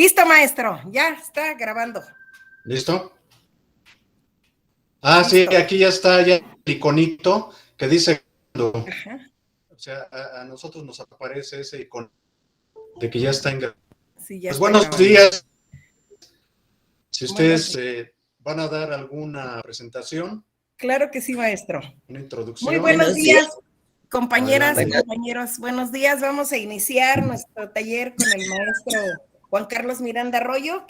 Listo, maestro, ya está grabando. ¿Listo? Ah, Listo. sí, aquí ya está ya el iconito que dice, Ajá. o sea, a nosotros nos aparece ese icono de que ya está en grabación. Sí, ya Pues está buenos grabando. días. Si Buenos ustedes días. van a dar alguna presentación, Claro que sí, maestro. una introducción. Muy buenos días, compañeras, Adelante. compañeros. Buenos días. Vamos a iniciar nuestro taller con el maestro Juan Carlos Miranda Arroyo,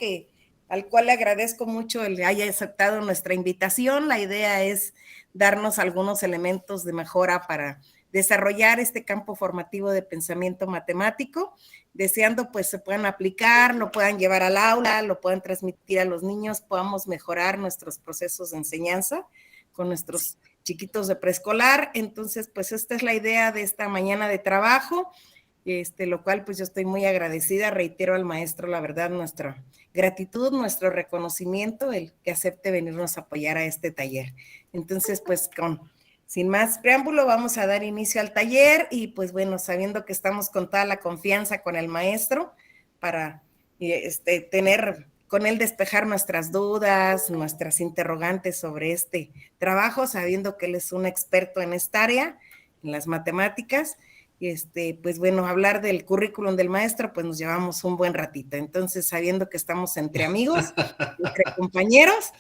al cual le agradezco mucho el que haya aceptado nuestra invitación. La idea es darnos algunos elementos de mejora para desarrollar este campo formativo de pensamiento matemático, deseando pues se puedan aplicar, lo puedan llevar al aula, lo puedan transmitir a los niños, podamos mejorar nuestros procesos de enseñanza con nuestros chiquitos de preescolar. Entonces, pues esta es la idea de esta mañana de trabajo, lo cual pues yo estoy muy agradecida, reitero al maestro, la verdad, nuestra gratitud, nuestro reconocimiento, el que acepte venirnos a apoyar a este taller. Entonces, pues sin más preámbulo, vamos a dar inicio al taller y pues bueno, sabiendo que estamos con toda la confianza con el maestro para tener con él despejar nuestras dudas, nuestras interrogantes sobre este trabajo, sabiendo que él es un experto en esta área, en las matemáticas. Pues bueno, hablar del currículum del maestro, pues nos llevamos un buen ratito. Entonces, sabiendo que estamos entre amigos, entre compañeros,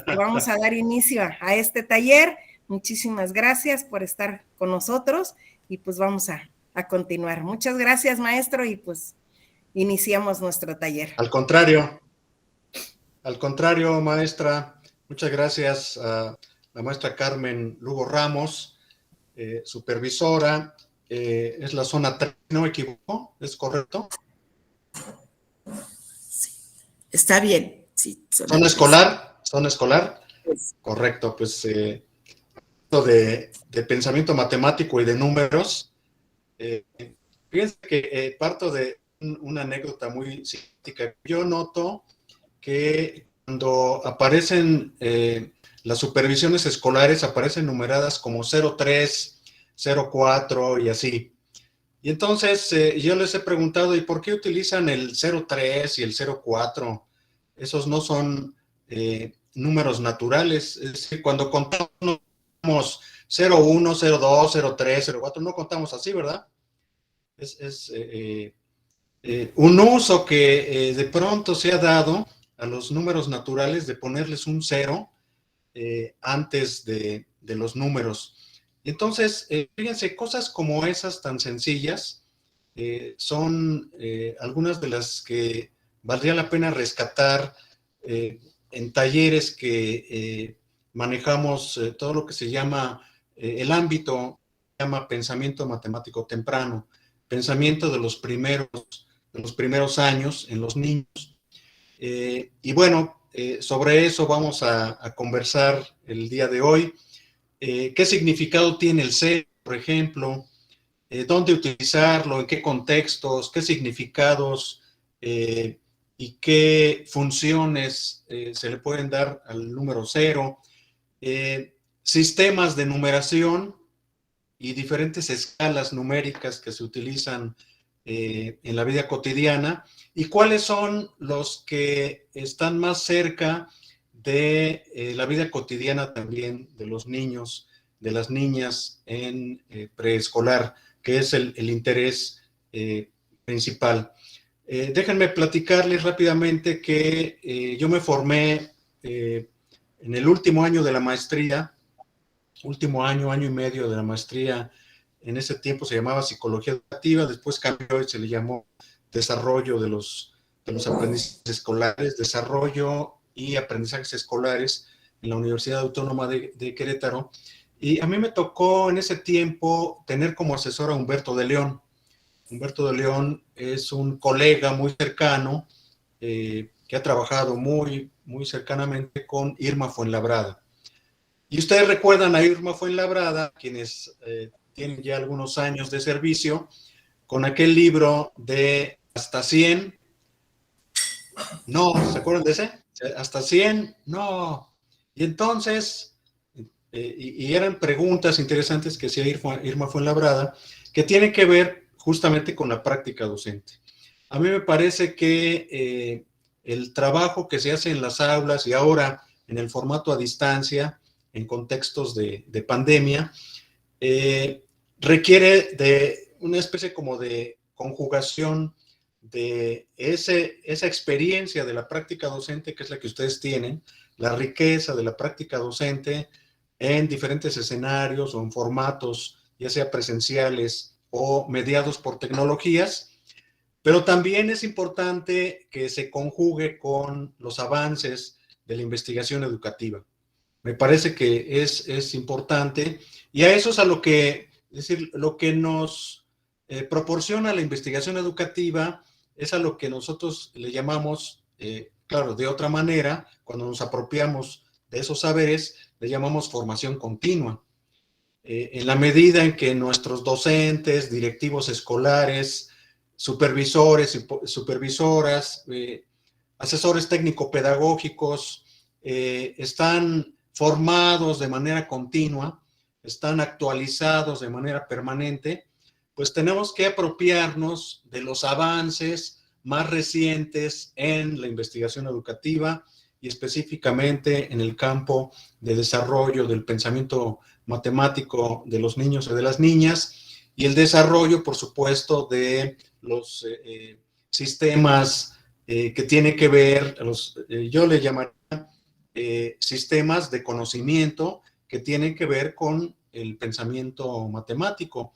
vamos a dar inicio a este taller. Muchísimas gracias por estar con nosotros y pues vamos a continuar. Muchas gracias, maestro, y pues iniciamos nuestro taller. Al contrario, maestra, muchas gracias a la maestra Carmen Lugo Ramos, supervisora, es la zona 3, ¿no me equivoco? ¿Es correcto? Sí, está bien. Sí, ¿Zona escolar? ¿Zona escolar? Pues, correcto, pues de pensamiento matemático y de números. Fíjense que parto de una anécdota muy simpática. Yo noto que cuando aparecen las supervisiones escolares, aparecen numeradas como 03, 04 y así. Y entonces yo les he preguntado, ¿y por qué utilizan el 03 y el 04? Esos no son números naturales. Es decir, cuando contamos 01, 02, 03, 04, no contamos así, ¿verdad? Es un uso que de pronto se ha dado a los números naturales de ponerles un 0 antes de los números. Entonces, fíjense, cosas como esas tan sencillas son algunas de las que valdría la pena rescatar en talleres que manejamos todo lo que se llama el ámbito, se llama pensamiento matemático temprano, pensamiento de los primeros años en los niños. Y bueno, sobre eso vamos a conversar el día de hoy. ¿Qué significado tiene el ser, por ejemplo? ¿Dónde utilizarlo? ¿En qué contextos? ¿Qué significados y qué funciones se le pueden dar al número 0? Sistemas de numeración y diferentes escalas numéricas que se utilizan en la vida cotidiana, y cuáles son los que están más cerca de la vida cotidiana también de los niños, de las niñas en preescolar, que es el interés principal. Déjenme platicarles rápidamente que yo me formé en el último año de la maestría, último año, año y medio de la maestría. En ese tiempo se llamaba psicología educativa, después cambió y se le llamó desarrollo de los aprendizajes escolares, desarrollo y aprendizajes escolares en la Universidad Autónoma de Querétaro. Y a mí me tocó en ese tiempo tener como asesor a Humberto de León. Humberto de León es un colega muy cercano que ha trabajado muy, muy cercanamente con Irma Fuenlabrada. Y ustedes recuerdan a Irma Fuenlabrada, quienes tienen ya algunos años de servicio, con aquel libro de Hasta 100. No, ¿se acuerdan de ese? Hasta 100, no. Y entonces, y eran preguntas interesantes que hacía Irma Fuenlabrada, que tienen que ver justamente con la práctica docente. a mí me parece que el trabajo que se hace en las aulas y ahora en el formato a distancia, en contextos de pandemia, requiere de una especie como de conjugación de esa experiencia de la práctica docente, que es la que ustedes tienen, la riqueza de la práctica docente en diferentes escenarios o en formatos, ya sea presenciales o mediados por tecnologías, pero también es importante que se conjugue con los avances de la investigación educativa. Me parece que es importante y a eso es a lo que, es decir, lo que nos proporciona la investigación educativa es a lo que nosotros le llamamos, claro, de otra manera, cuando nos apropiamos de esos saberes, le llamamos formación continua. En la medida en que nuestros docentes, directivos escolares, supervisores y supervisoras, asesores técnico-pedagógicos, están formados de manera continua, están actualizados de manera permanente, pues tenemos que apropiarnos de los avances más recientes en la investigación educativa y específicamente en el campo de desarrollo del pensamiento matemático de los niños y de las niñas y el desarrollo, por supuesto, de los sistemas que tienen que ver, yo le llamaría sistemas de conocimiento que tienen que ver con el pensamiento matemático.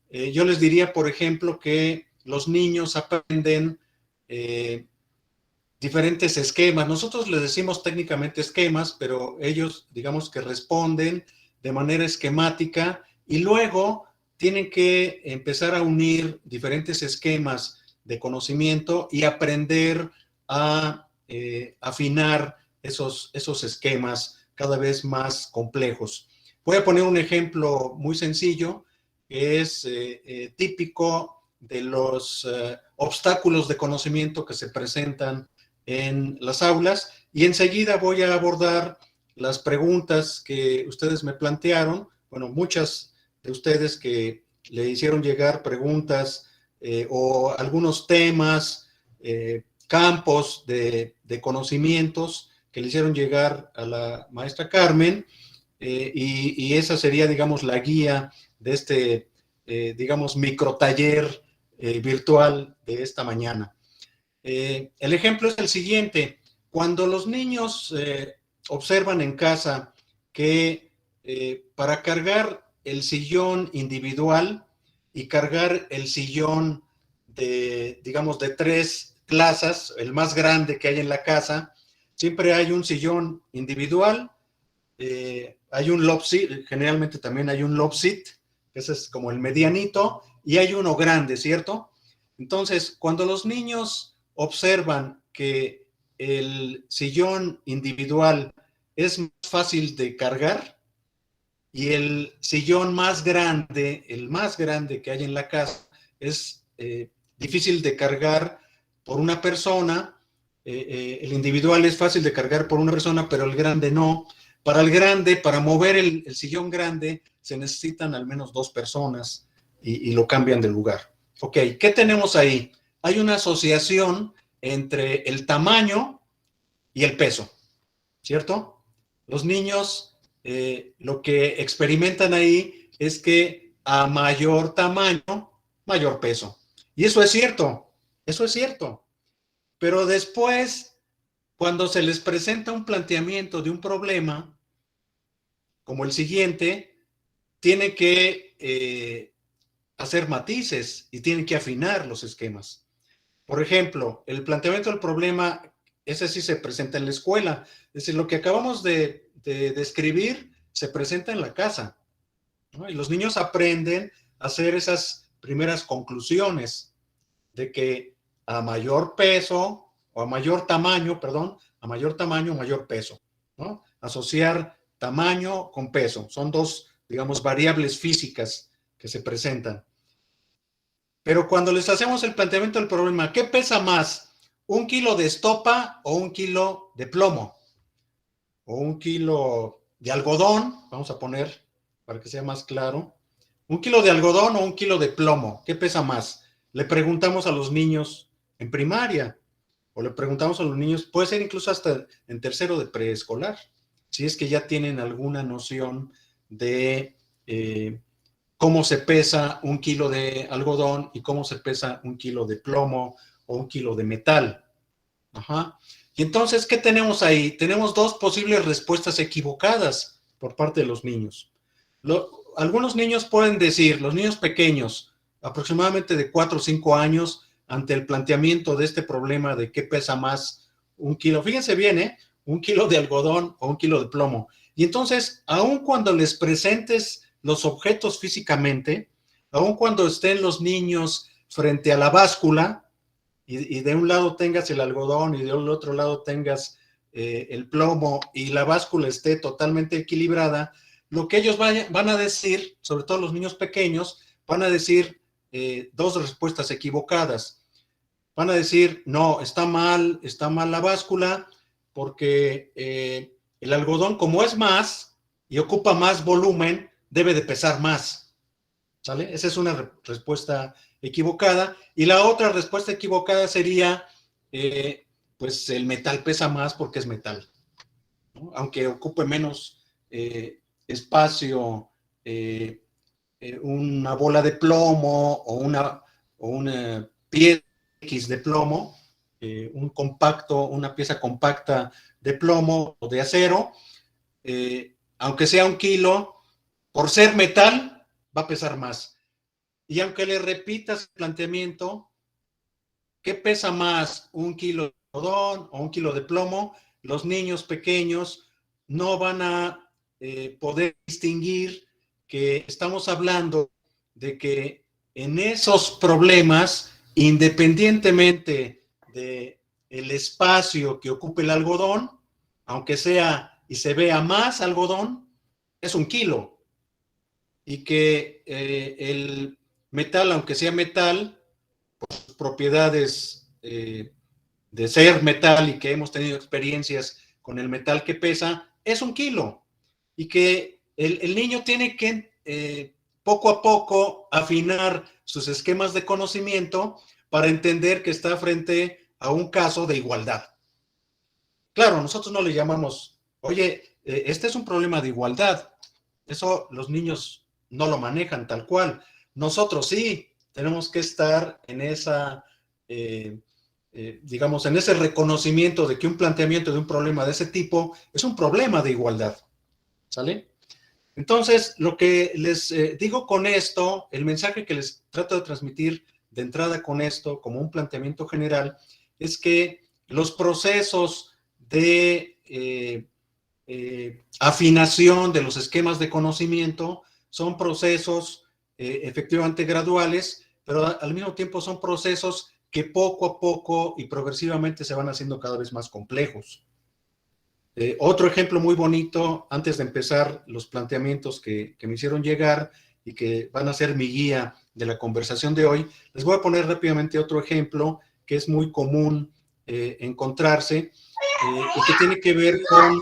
Yo les diría, por ejemplo, que los niños aprenden diferentes esquemas. Nosotros les decimos técnicamente esquemas, pero ellos, digamos que responden de manera esquemática y luego tienen que empezar a unir diferentes esquemas de conocimiento y aprender a afinar esos esquemas cada vez más complejos. Voy a poner un ejemplo muy sencillo, que es típico de los obstáculos de conocimiento que se presentan en las aulas y enseguida voy a abordar las preguntas que ustedes me plantearon. Bueno, muchas de ustedes que le hicieron llegar preguntas o algunos temas, campos de conocimientos que le hicieron llegar a la maestra Carmen y esa sería, digamos, la guía de este, digamos, microtaller virtual de esta mañana. El ejemplo es el siguiente. Cuando los niños observan en casa que para cargar el sillón individual y cargar el sillón de, digamos, de 3 plazas, el más grande que hay en la casa, siempre hay un sillón individual, hay un love seat, generalmente también hay un love seat, que ese es como el medianito, y hay uno grande, ¿cierto? Entonces, cuando los niños observan que el sillón individual es más fácil de cargar y el sillón más grande, el más grande que hay en la casa, es difícil de cargar por una persona, el individual es fácil de cargar por una persona, pero el grande no. Para el grande, para mover el sillón grande, se necesitan al menos 2 personas y lo cambian de lugar. Ok, ¿qué tenemos ahí? Hay una asociación entre el tamaño y el peso, ¿cierto? Los niños lo que experimentan ahí es que a mayor tamaño, mayor peso. Y eso es cierto, eso es cierto. Pero después, cuando se les presenta un planteamiento de un problema, como el siguiente, tienen que hacer matices y tienen que afinar los esquemas. Por ejemplo, el planteamiento del problema, ese sí se presenta en la escuela. Es decir, lo que acabamos de describir se presenta en la casa, ¿no? Y los niños aprenden a hacer esas primeras conclusiones de que a mayor peso, o a mayor tamaño, perdón, a mayor tamaño, mayor peso, ¿no? Asociar tamaño con peso. Son 2, digamos, variables físicas que se presentan. Pero cuando les hacemos el planteamiento del problema, ¿qué pesa más? ¿1 kilo de estopa o 1 kilo de plomo? O 1 kilo de algodón, vamos a poner para que sea más claro. 1 kilo de algodón o 1 kilo de plomo, ¿qué pesa más? Le preguntamos a los niños en primaria, o le preguntamos a los niños, puede ser incluso hasta en tercero de preescolar, si es que ya tienen alguna noción de cómo se pesa 1 kilo de algodón y cómo se pesa 1 kilo de plomo o 1 kilo de metal. Ajá. Y entonces, ¿qué tenemos ahí? Tenemos dos posibles respuestas equivocadas por parte de los niños. Algunos niños pueden decir, los niños pequeños, aproximadamente de 4 o 5 años, ante el planteamiento de este problema de qué pesa más 1 kilo. Fíjense bien, 1 kilo de algodón o 1 kilo de plomo. Y entonces, aun cuando les presentes los objetos físicamente, aun cuando estén los niños frente a la báscula, y de un lado tengas el algodón y del otro lado tengas el plomo y la báscula esté totalmente equilibrada, lo que ellos van a decir, sobre todo los niños pequeños, van a decir dos respuestas equivocadas. Van a decir, no, está mal la báscula, porque el algodón, como es más y ocupa más volumen, debe de pesar más. ¿Sale? Esa es una respuesta equivocada. Y la otra respuesta equivocada sería, pues el metal pesa más porque es metal, ¿no? Aunque ocupe menos espacio una bola de plomo o una pieza X de plomo, una pieza compacta de plomo o de acero, aunque sea 1 kilo, por ser metal, va a pesar más. Y aunque le repitas el planteamiento, ¿qué pesa más? 1 kilo de algodón o 1 kilo de plomo? Los niños pequeños no van a poder distinguir que estamos hablando de que en esos problemas, independientemente del espacio que ocupe el algodón, aunque sea y se vea más algodón, es 1 kilo. Y que el metal, aunque sea metal, por sus propiedades de ser metal y que hemos tenido experiencias con el metal que pesa, es 1 kilo. Y que el niño tiene que poco a poco afinar sus esquemas de conocimiento para entender que está frente a un caso de igualdad. Claro, nosotros no le llamamos, oye, este es un problema de igualdad. Eso los niños no lo manejan tal cual. Nosotros sí tenemos que estar en esa, digamos, en ese reconocimiento de que un planteamiento de un problema de ese tipo es un problema de igualdad. ¿Sale? Entonces, lo que les digo con esto, el mensaje que les trato de transmitir de entrada con esto, como un planteamiento general, es que los procesos de afinación de los esquemas de conocimiento son procesos efectivamente graduales, pero al mismo tiempo son procesos que poco a poco y progresivamente se van haciendo cada vez más complejos. Otro ejemplo muy bonito, antes de empezar los planteamientos que me hicieron llegar y que van a ser mi guía de la conversación de hoy, les voy a poner rápidamente otro ejemplo que es muy común encontrarse y que tiene que ver con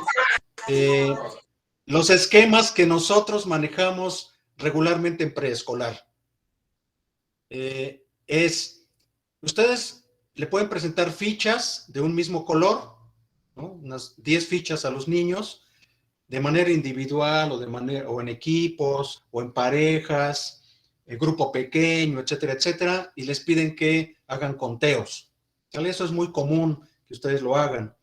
los esquemas que nosotros manejamos regularmente en preescolar. Ustedes le pueden presentar fichas de un mismo color, ¿no? Unas 10 fichas a los niños, de manera individual o en equipos o en parejas, en grupo pequeño, etcétera, etcétera, y les piden que hagan conteos. ¿Sale? Eso es muy común que ustedes lo hagan.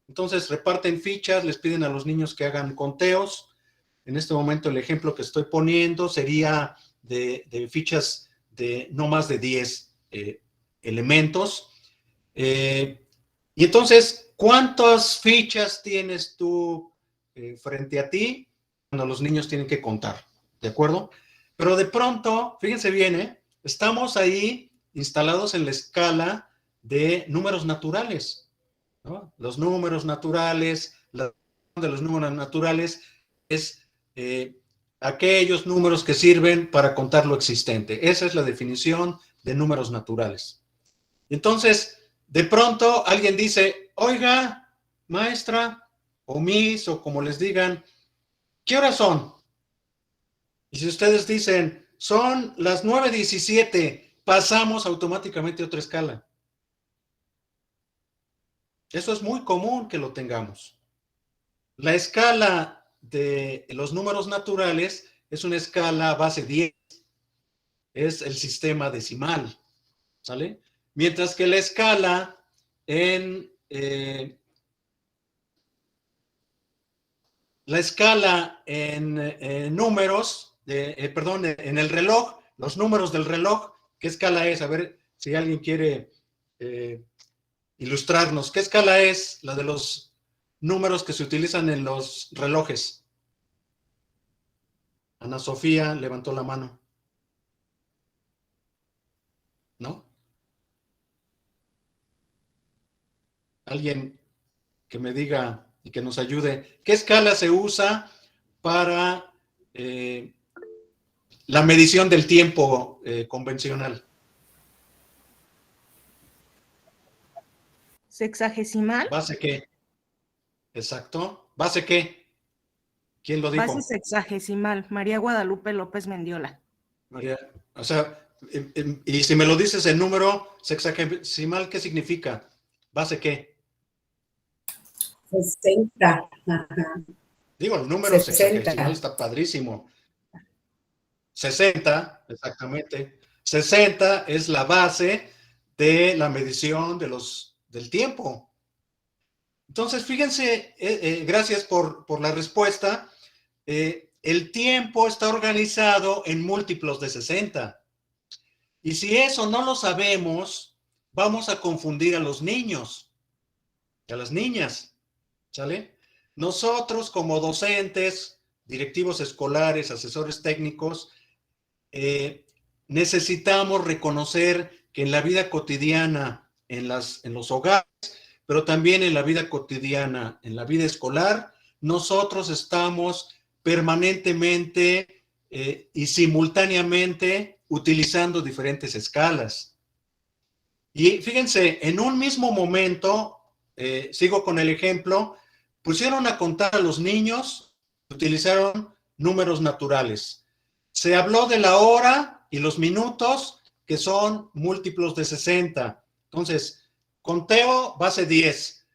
Entonces reparten fichas, les piden a los niños que hagan conteos. En este momento el ejemplo que estoy poniendo sería de fichas de no más de 10 elementos. Y entonces, ¿cuántas fichas tienes tú frente a ti cuando los niños tienen que contar? ¿De acuerdo? Pero de pronto, fíjense bien, estamos ahí instalados en la escala de números naturales, ¿no? Los números naturales, la de los números naturales es aquellos números que sirven para contar lo existente. Esa es la definición de números naturales. Entonces, de pronto alguien dice, oiga, maestra, o miss, o como les digan, ¿qué horas son? Y si ustedes dicen, son las 9:17, pasamos automáticamente a otra escala. Eso es muy común que lo tengamos. La escala de los números naturales es una escala base 10. Es el sistema decimal, ¿sale? Mientras que la escala en números, perdón, en el reloj, los números del reloj, ¿qué escala es? A ver si alguien quiere ilustrarnos. ¿Qué escala es la de los números que se utilizan en los relojes? Ana Sofía levantó la mano. ¿No? Alguien que me diga y que nos ayude. ¿Qué escala se usa para la medición del tiempo convencional? ¿Sexagesimal? ¿Base qué? Exacto. ¿Base qué? ¿Quién lo dijo? Base sexagesimal, María Guadalupe López Mendiola. María, o sea, y si me lo dices en número sexagesimal, ¿qué significa? ¿Base qué? 60. Ajá. Digo, el número 60. sexagesimal está padrísimo. 60, exactamente. 60 es la base de la medición del tiempo. Entonces, fíjense, gracias por la respuesta. El tiempo está organizado en múltiplos de 60. Y si eso no lo sabemos, vamos a confundir a los niños y a las niñas, ¿sale? Nosotros como docentes, directivos escolares, asesores técnicos, necesitamos reconocer que en la vida cotidiana, en los hogares, pero también en la vida cotidiana, en la vida escolar, nosotros estamos permanentemente y simultáneamente utilizando diferentes escalas. Y fíjense, en un mismo momento, sigo con el ejemplo, pusieron a contar a los niños, utilizaron números naturales. Se habló de la hora y los minutos, que son múltiplos de 60. Entonces, conteo, base 10.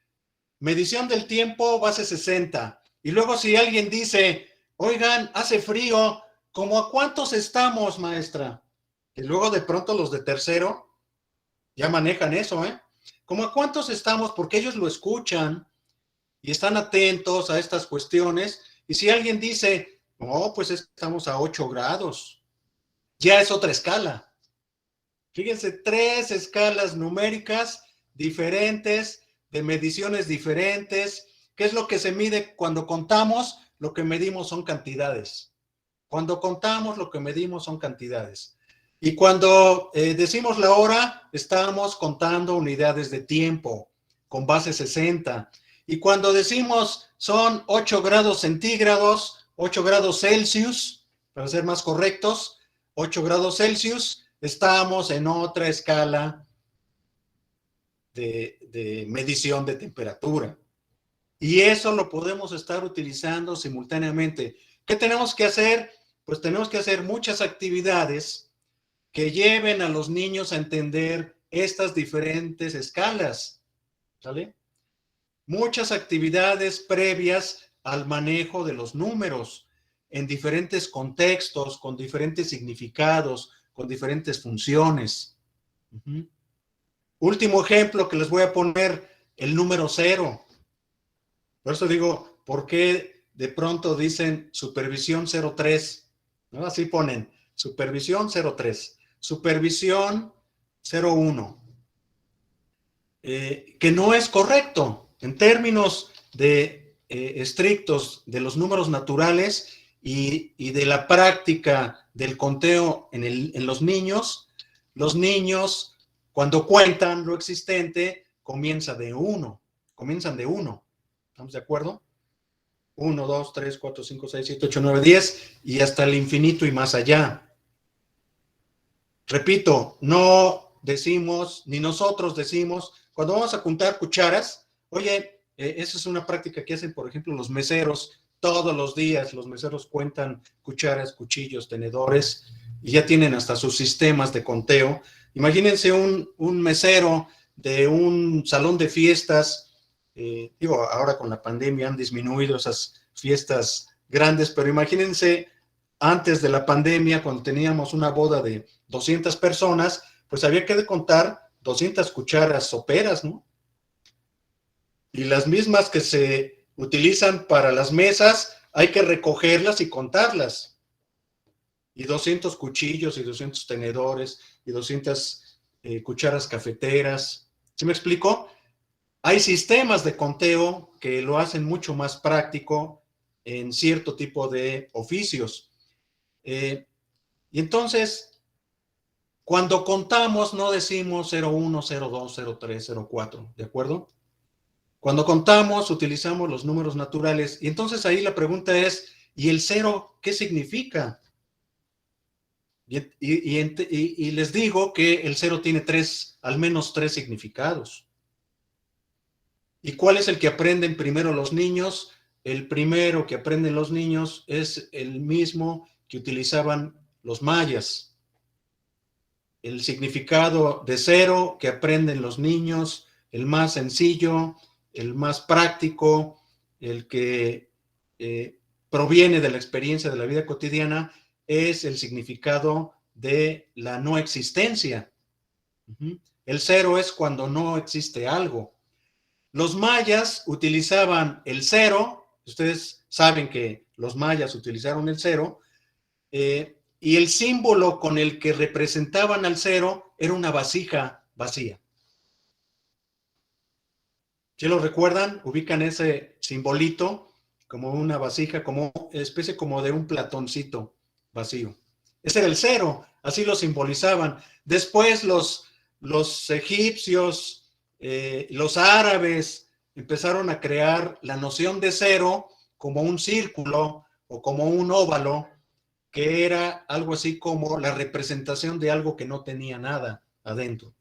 Medición del tiempo, base 60. Y luego si alguien dice, oigan, hace frío, ¿cómo a cuántos estamos, maestra? Y luego de pronto los de tercero ya manejan eso, ¿eh? ¿Cómo a cuántos estamos? Porque ellos lo escuchan y están atentos a estas cuestiones. Y si alguien dice, no, pues estamos a 8 grados, ya es otra escala. Fíjense, 3 escalas numéricas diferentes, de mediciones diferentes. ¿Qué es lo que se mide cuando contamos? Lo que medimos son cantidades. Cuando contamos, lo que medimos son cantidades. Y cuando decimos la hora, estamos contando unidades de tiempo con base 60. Y cuando decimos son 8 grados centígrados, 8 grados Celsius, para ser más correctos, 8 grados Celsius, estamos en otra escala de medición de temperatura. Y eso lo podemos estar utilizando simultáneamente. ¿Qué tenemos que hacer? Pues tenemos que hacer muchas actividades que lleven a los niños a entender estas diferentes escalas, ¿sale? Muchas actividades previas al manejo de los números en diferentes contextos, con diferentes significados, con diferentes funciones. Último ejemplo que les voy a poner, el número 0. Por eso digo, ¿por qué de pronto dicen supervisión 03? ¿No? Así ponen, supervisión 03, supervisión 01. Que no es correcto en términos de estrictos de los números naturales y de la práctica del conteo en los niños cuando cuentan lo existente comienzan de 1. ¿Estamos de acuerdo? 1, 2, 3, 4, 5, 6, 7, 8, 9, 10 y hasta el infinito y más allá. Repito, no decimos, ni nosotros decimos, cuando vamos a contar cucharas, oye, esa es una práctica que hacen, por ejemplo, los meseros. Todos los días los meseros cuentan cucharas, cuchillos, tenedores y ya tienen hasta sus sistemas de conteo. Imagínense un mesero de un salón de fiestas digo, ahora con la pandemia han disminuido esas fiestas grandes, pero imagínense antes de la pandemia, cuando teníamos una boda de 200 personas, pues había que contar 200 cucharas soperas, ¿no? Y las mismas que se utilizan para las mesas, hay que recogerlas y contarlas. Y 200 cuchillos y 200 tenedores y 200 cucharas cafeteras. ¿Sí me explico? Hay sistemas de conteo que lo hacen mucho más práctico en cierto tipo de oficios. Y entonces, cuando contamos, no decimos 01, 02, 03, 04, ¿de acuerdo? Cuando contamos, utilizamos los números naturales. Y entonces ahí la pregunta es, ¿y el 0 qué significa? Y les digo que el 0 tiene al menos tres significados. ¿Y cuál es el que aprenden primero los niños? El primero que aprenden los niños es el mismo que utilizaban los mayas. El significado de 0 que aprenden los niños, el más sencillo, el más práctico, el que proviene de la experiencia de la vida cotidiana, es el significado de la no existencia. El 0 es cuando no existe algo. Los mayas utilizaban el 0, ustedes saben que los mayas utilizaron el 0, y el símbolo con el que representaban al 0 era una vasija vacía. ¿Sí lo recuerdan? Ubican ese simbolito como una vasija, como especie como de un platoncito vacío. Ese era el 0, así lo simbolizaban. Después los egipcios, los árabes empezaron a crear la noción de 0 como un círculo o como un óvalo, que era algo así como la representación de algo que no tenía nada adentro.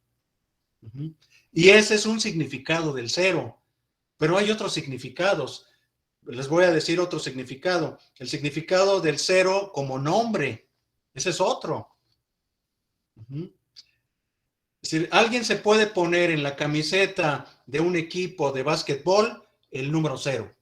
Y ese es un significado del 0, pero hay otros significados. Les voy a decir otro significado. El significado del 0 como nombre, ese es otro. Es decir, alguien se puede poner en la camiseta de un equipo de básquetbol el número 0.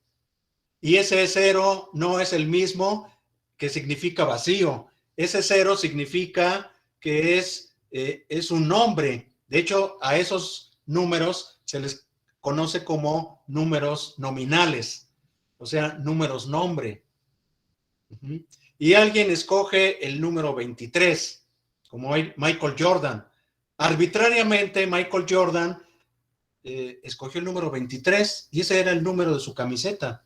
Y ese 0 no es el mismo que significa vacío. Ese 0 significa que es un nombre. De hecho, a esos números se les conoce como números nominales, o sea, números nombre. Y alguien escoge el número 23, como Michael Jordan. Arbitrariamente, Michael Jordan escogió el número 23 y ese era el número de su camiseta.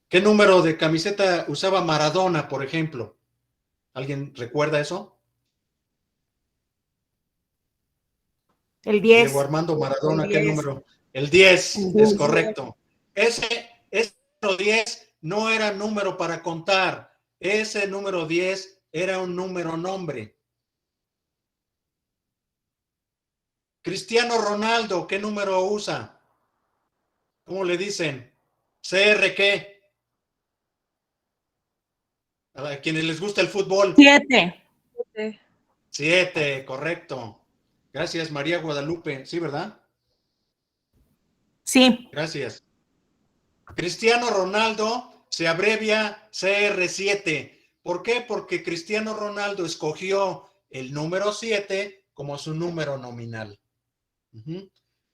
¿Qué número de camiseta usaba Maradona, por ejemplo? ¿Alguien recuerda eso? El 10. Diego Armando Maradona, ¿qué número? El 10, es correcto. Ese número 10 no era número para contar. Ese número 10 era un número nombre. Cristiano Ronaldo, ¿qué número usa? ¿Cómo le dicen? ¿CR qué? A quienes les gusta el fútbol. 7. 7, correcto. Gracias, María Guadalupe. ¿Sí, verdad? Sí. Gracias. Cristiano Ronaldo se abrevia CR7. ¿Por qué? Porque Cristiano Ronaldo escogió el número 7 como su número nominal.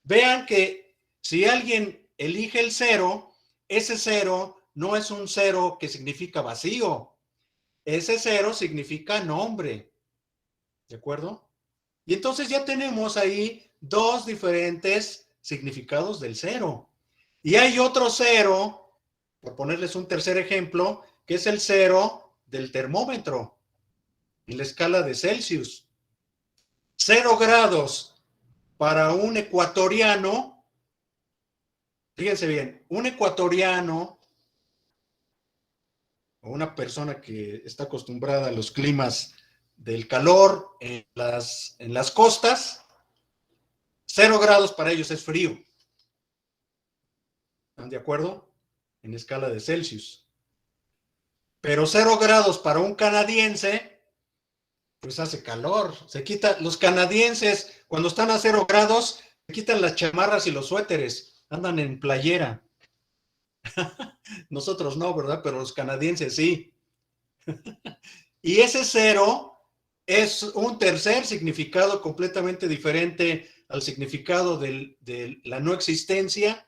Vean que si alguien elige el 0, ese 0 no es un 0 que significa vacío. Ese 0 significa nombre. ¿De acuerdo? Y entonces ya tenemos ahí dos diferentes significados del 0. Y hay otro 0, por ponerles un tercer ejemplo, que es el 0 del termómetro en la escala de Celsius. 0 grados para un ecuatoriano, fíjense bien, un ecuatoriano o una persona que está acostumbrada a los climas del calor en las costas, 0 grados para ellos es frío. ¿Están de acuerdo? En escala de Celsius. Pero 0 grados para un canadiense, pues hace calor. Se quita, los canadienses, cuando están a 0 grados, quitan las chamarras y los suéteres, andan en playera. Nosotros no, ¿verdad? Pero los canadienses sí. Y ese 0 es un tercer significado completamente diferente al significado de la no existencia,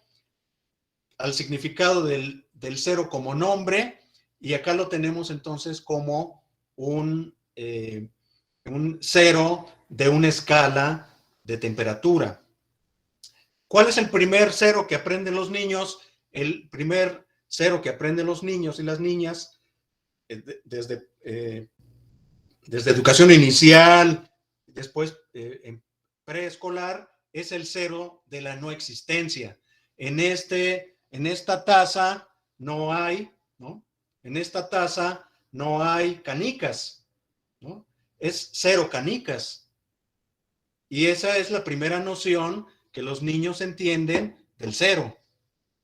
al significado del 0 como nombre, y acá lo tenemos entonces como un 0 de una escala de temperatura. ¿Cuál es el primer 0 que aprenden los niños? El primer 0 que aprenden los niños y las niñas desde educación inicial, después en preescolar, es el 0 de la no existencia. En esta taza no hay, ¿no? En esta taza no hay canicas, ¿no? Es 0 canicas. Y esa es la primera noción que los niños entienden del 0.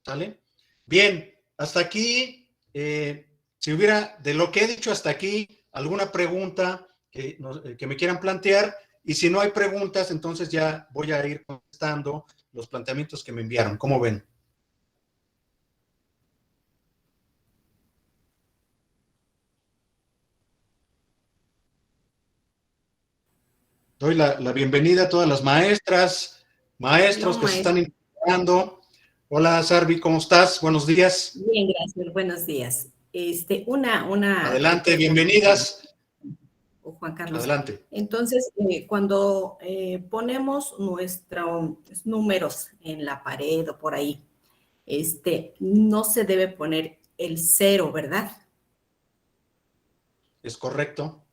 ¿Sale? Bien, hasta aquí, si hubiera, de lo que he dicho hasta aquí, alguna pregunta que me quieran plantear, y si no hay preguntas, entonces ya voy a ir contestando los planteamientos que me enviaron. ¿Cómo ven? Doy la bienvenida a todas las maestras, maestros que se están integrando. Hola, Sarvi, ¿cómo estás? Buenos días. Bien, gracias. Buenos días. Adelante, bienvenidas. Juan Carlos. Adelante. Entonces, cuando ponemos nuestros números en la pared o por ahí, no se debe poner el 0, ¿verdad? Es correcto.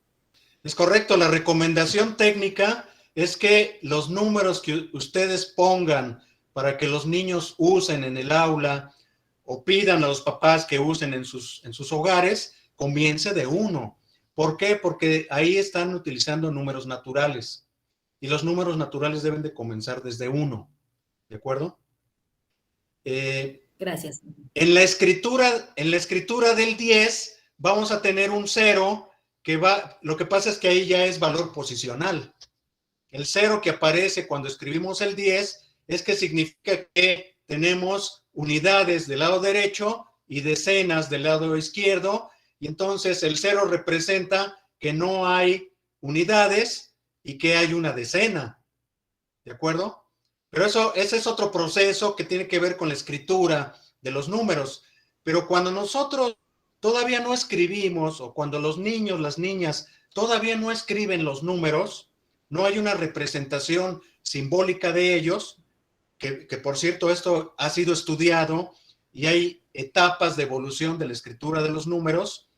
Es correcto. La recomendación técnica es que los números que ustedes pongan para que los niños usen en el aula o pidan a los papás que usen en sus hogares, comience de 1. ¿Por qué? Porque ahí están utilizando números naturales. Y los números naturales deben de comenzar desde 1. ¿De acuerdo? Gracias. En la escritura del 10 vamos a tener un 0 que va, lo que pasa es que ahí ya es valor posicional. El 0 que aparece cuando escribimos el 10 es que significa que tenemos unidades del lado derecho y decenas del lado izquierdo, y entonces el 0 representa que no hay unidades y que hay una decena. ¿De acuerdo? Pero ese es otro proceso que tiene que ver con la escritura de los números. Pero cuando nosotros todavía no escribimos, o cuando los niños, las niñas todavía no escriben los números, no hay una representación simbólica de ellos, que por cierto esto ha sido estudiado y hay etapas de evolución de la escritura de los números,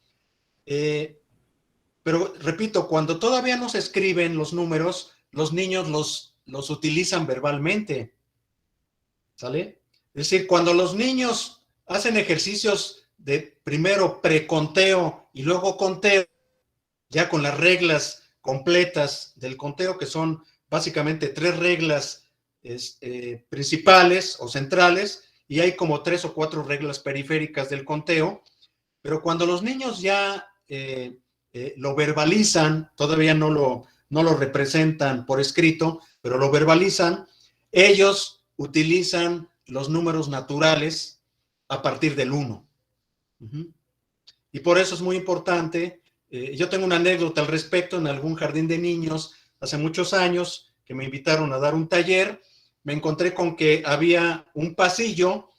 pero repito, cuando todavía no se escriben los números, los niños los utilizan verbalmente, ¿sale? Es decir, cuando los niños hacen ejercicios de primero preconteo y luego conteo, ya con las reglas completas del conteo, que son básicamente 3 reglas principales o centrales, y hay como 3 o 4 reglas periféricas del conteo, pero cuando los niños ya lo verbalizan, todavía no lo representan por escrito, pero lo verbalizan, ellos utilizan los números naturales a partir del 1. Y por eso es muy importante. Yo tengo una anécdota al respecto en algún jardín de niños hace muchos años que me invitaron a dar un taller. Me encontré con que había un pasillo,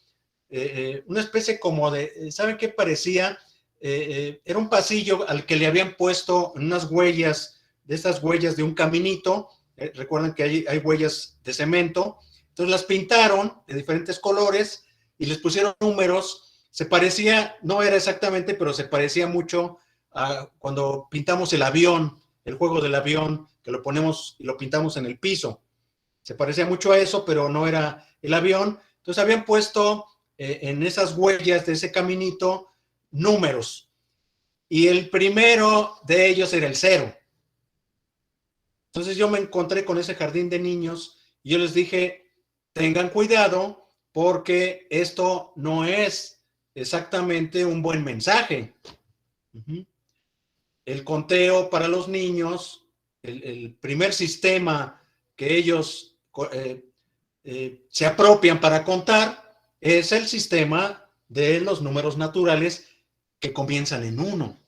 una especie como de, ¿saben qué parecía? Era un pasillo al que le habían puesto unas huellas, de estas huellas de un caminito. Recuerden que hay huellas de cemento. Entonces las pintaron de diferentes colores y les pusieron números. Se parecía, no era exactamente, pero se parecía mucho a cuando pintamos el avión, el juego del avión, que lo ponemos y lo pintamos en el piso. Se parecía mucho a eso, pero no era el avión. Entonces habían puesto en esas huellas de ese caminito números. Y el primero de ellos era el 0. Entonces yo me encontré con ese jardín de niños y yo les dije, tengan cuidado porque esto no es exactamente un buen mensaje. El conteo para los niños, el primer sistema que ellos se apropian para contar es el sistema de los números naturales que comienzan en 1.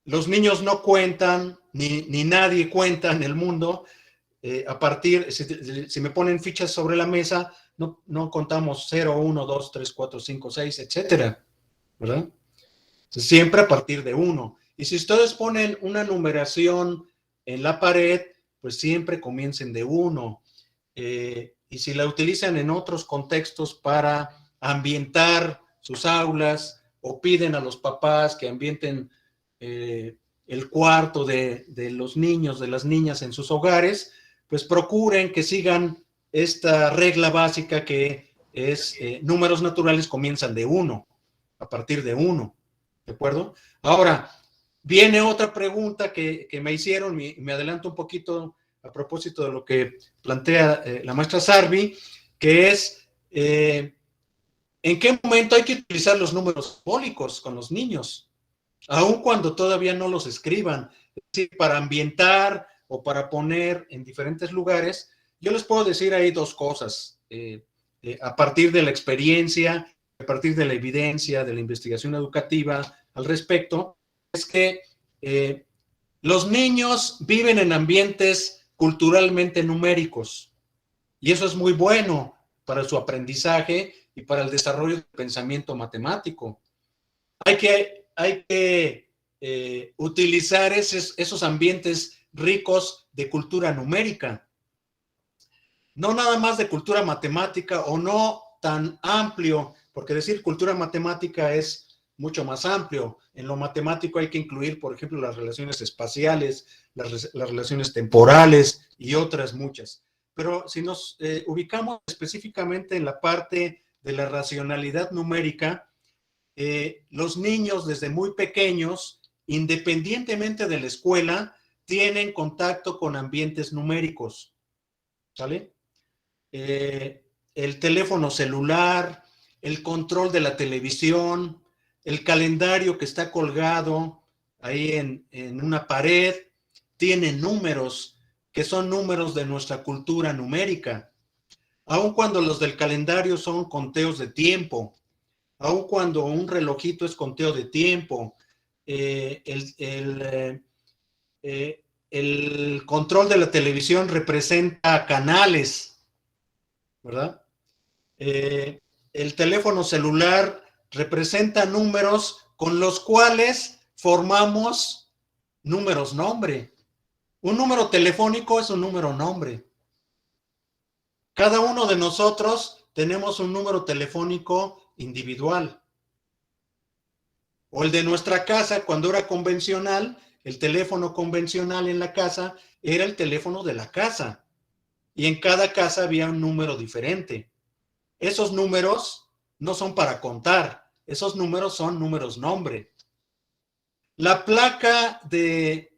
Los niños no cuentan, ni nadie cuenta en el mundo. A partir, si me ponen fichas sobre la mesa, no contamos 0, 1, 2, 3, 4, 5, 6, etcétera, ¿verdad? Siempre a partir de 1. Y si ustedes ponen una numeración en la pared, pues siempre comiencen de 1. Y si la utilizan en otros contextos para ambientar sus aulas o piden a los papás que ambienten el cuarto de los niños, de las niñas en sus hogares, pues procuren que sigan esta regla básica que es números naturales comienzan de 1, a partir de 1, ¿de acuerdo? Ahora, viene otra pregunta que me hicieron, me adelanto un poquito a propósito de lo que plantea la maestra Sarvi, que es, ¿en qué momento hay que utilizar los números simbólicos con los niños? Aun cuando todavía no los escriban, es decir, para ambientar o para poner en diferentes lugares. Yo les puedo decir ahí dos cosas, a partir de la experiencia, a partir de la evidencia, de la investigación educativa al respecto, es que los niños viven en ambientes culturalmente numéricos y eso es muy bueno para su aprendizaje y para el desarrollo del pensamiento matemático. Hay que utilizar esos ambientes ricos de cultura numérica. No nada más de cultura matemática o no tan amplio, porque decir cultura matemática es mucho más amplio. En lo matemático hay que incluir, por ejemplo, las relaciones espaciales, las relaciones temporales y otras muchas. Pero si nos ubicamos específicamente en la parte de la racionalidad numérica, los niños desde muy pequeños, independientemente de la escuela, tienen contacto con ambientes numéricos, ¿sale? El teléfono celular, el control de la televisión, el calendario que está colgado ahí en una pared, tiene números que son números de nuestra cultura numérica. Aun cuando los del calendario son conteos de tiempo, aun cuando un relojito es conteo de tiempo, el control de la televisión representa canales, ¿verdad? El teléfono celular representa números con los cuales formamos números nombre. Un número telefónico es un número nombre. Cada uno de nosotros tenemos un número telefónico individual. O el de nuestra casa, cuando era convencional, el teléfono convencional en la casa era el teléfono de la casa. Y en cada casa había un número diferente. Esos números no son para contar, esos números son números nombre. La placa del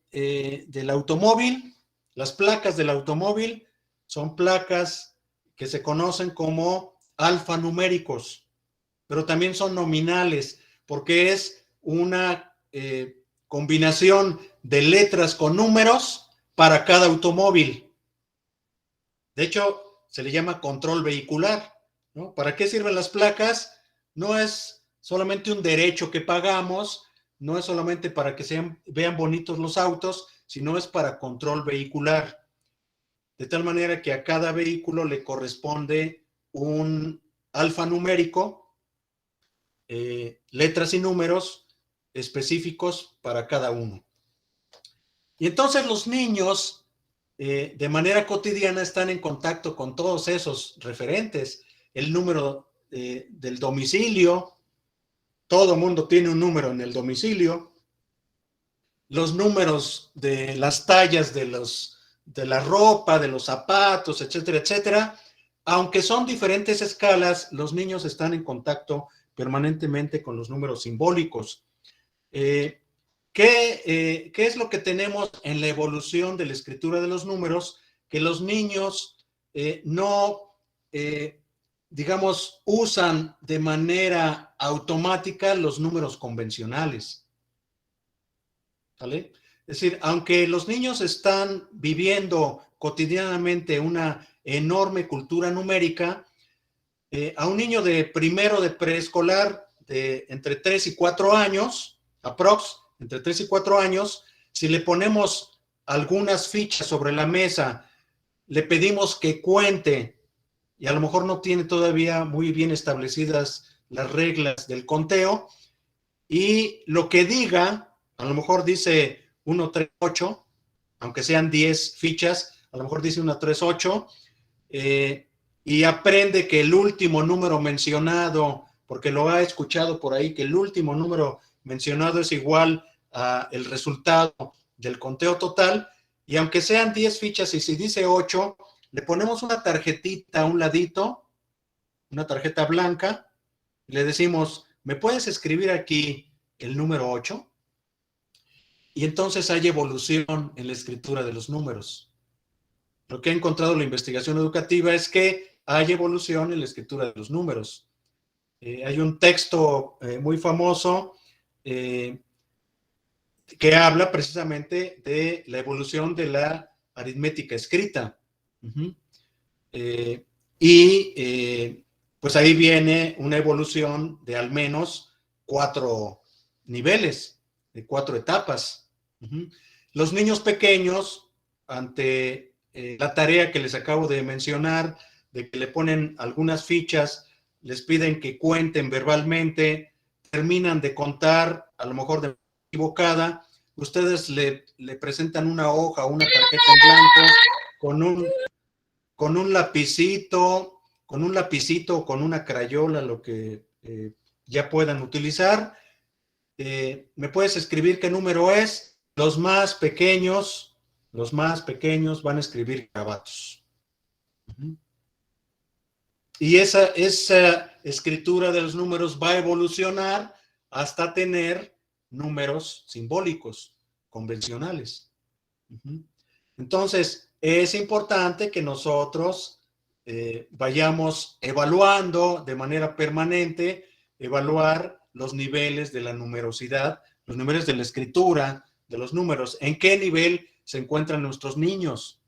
automóvil, las placas del automóvil son placas que se conocen como alfanuméricos, pero también son nominales, porque es una combinación de letras con números para cada automóvil. De hecho, se le llama control vehicular, ¿no? ¿Para qué sirven las placas? No es solamente un derecho que pagamos, no es solamente para que vean bonitos los autos, sino es para control vehicular. De tal manera que a cada vehículo le corresponde un alfanumérico, letras y números específicos para cada uno. Y entonces los niños de manera cotidiana están en contacto con todos esos referentes. El número del domicilio, todo mundo tiene un número en el domicilio. Los números de las tallas de la ropa, de los zapatos, etcétera, etcétera. Aunque son diferentes escalas, los niños están en contacto permanentemente con los números simbólicos. ¿Qué es lo que tenemos en la evolución de la escritura de los números? Que los niños digamos, usan de manera automática los números convencionales. ¿Vale? Es decir, aunque los niños están viviendo cotidianamente una enorme cultura numérica, a un niño de primero de preescolar, de entre 3 y 4 años, entre 3 y 4 años, si le ponemos algunas fichas sobre la mesa, le pedimos que cuente, y a lo mejor no tiene todavía muy bien establecidas las reglas del conteo, y lo que diga, a lo mejor dice 1, 3, 8, aunque sean 10 fichas, a lo mejor dice 1, 3, 8, y aprende que el último número mencionado, porque lo ha escuchado por ahí, que el último número mencionado es igual al resultado del conteo total, y aunque sean 10 fichas y si dice 8, le ponemos una tarjetita a un ladito, una tarjeta blanca, y le decimos, ¿me puedes escribir aquí el número 8? Y entonces hay evolución en la escritura de los números. Lo que ha encontrado la investigación educativa es que hay evolución en la escritura de los números. Hay un texto muy famoso que habla precisamente de la evolución de la aritmética escrita. Pues ahí viene una evolución de al menos 4 niveles, de 4 etapas. Los niños pequeños, ante la tarea que les acabo de mencionar, de que le ponen algunas fichas, les piden que cuenten verbalmente, terminan de contar, a lo mejor de manera equivocada, ustedes le presentan una hoja o una tarjeta en blanco con un lapicito o con una crayola, lo que ya puedan utilizar. ¿Me puedes escribir qué número es? Los más pequeños van a escribir garabatos. Y esa escritura de los números va a evolucionar hasta tener números simbólicos, convencionales. Entonces, es importante que nosotros vayamos evaluando de manera permanente, evaluar los niveles de la numerosidad, los niveles de la escritura, de los números, en qué nivel se encuentran nuestros niños.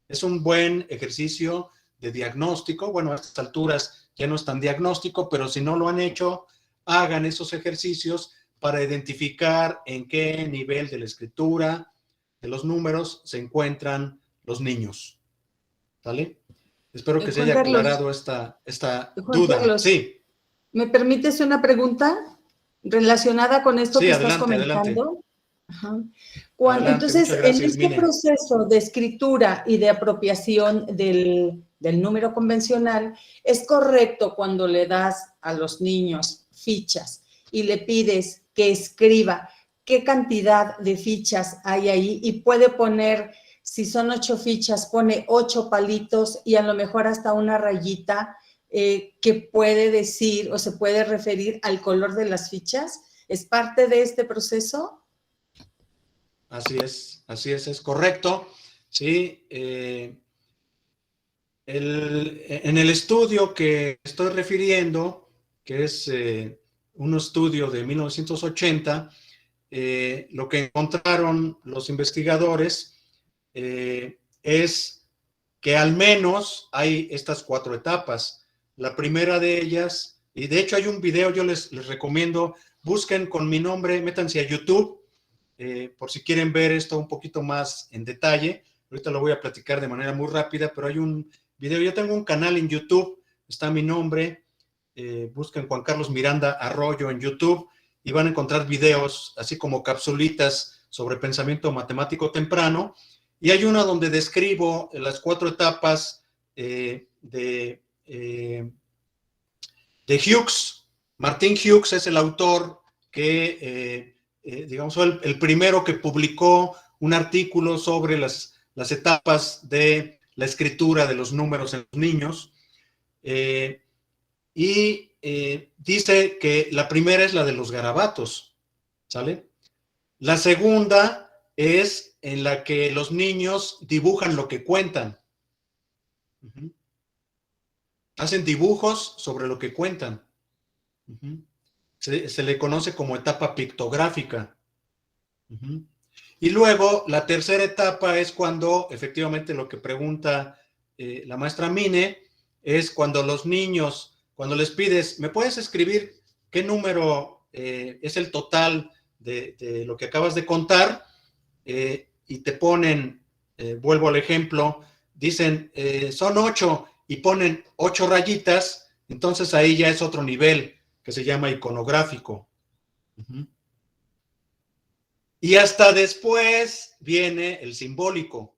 Es un buen ejercicio de diagnóstico. Bueno, a estas alturas ya no es tan diagnóstico, pero si no lo han hecho, hagan esos ejercicios para identificar en qué nivel de la escritura, de los números, se encuentran los niños. ¿Vale? Espero que se haya aclarado esta duda. Carlos, sí. ¿Me permites una pregunta relacionada con esto que estás comentando? Adelante. Ajá. Entonces, gracias, en este proceso de escritura y de apropiación del número convencional, ¿es correcto cuando le das a los niños fichas y le pides que escriba qué cantidad de fichas hay ahí y puede poner, si son 8 fichas, pone 8 palitos y a lo mejor hasta una rayita que puede decir o se puede referir al color de las fichas? ¿Es parte de este proceso? Así es correcto. Sí, en el estudio que estoy refiriendo, que es un estudio de 1980, lo que encontraron los investigadores es que al menos hay estas 4 etapas. La primera de ellas, y de hecho hay un video, yo les recomiendo, busquen con mi nombre, métanse a YouTube, por si quieren ver esto un poquito más en detalle. Ahorita lo voy a platicar de manera muy rápida, pero hay un video. Yo tengo un canal en YouTube, está mi nombre, busquen Juan Carlos Miranda Arroyo en YouTube y van a encontrar videos, así como capsulitas sobre pensamiento matemático temprano. Y hay una donde describo las 4 etapas de Hughes. Martin Hughes es el autor que digamos, fue el primero que publicó un artículo sobre las etapas de la escritura de los números en los niños, y dice que la primera es la de los garabatos, ¿sale? La segunda es en la que los niños dibujan lo que cuentan. Hacen dibujos sobre lo que cuentan. Se le conoce como etapa pictográfica. Y luego la tercera etapa es cuando efectivamente lo que pregunta la maestra Mine es cuando los niños, cuando les pides, ¿me puedes escribir qué número es el total de lo que acabas de contar? Y te ponen, vuelvo al ejemplo, dicen, son 8 y ponen 8 rayitas, entonces ahí ya es otro nivel que se llama iconográfico. Uh-huh. Y hasta después viene el simbólico.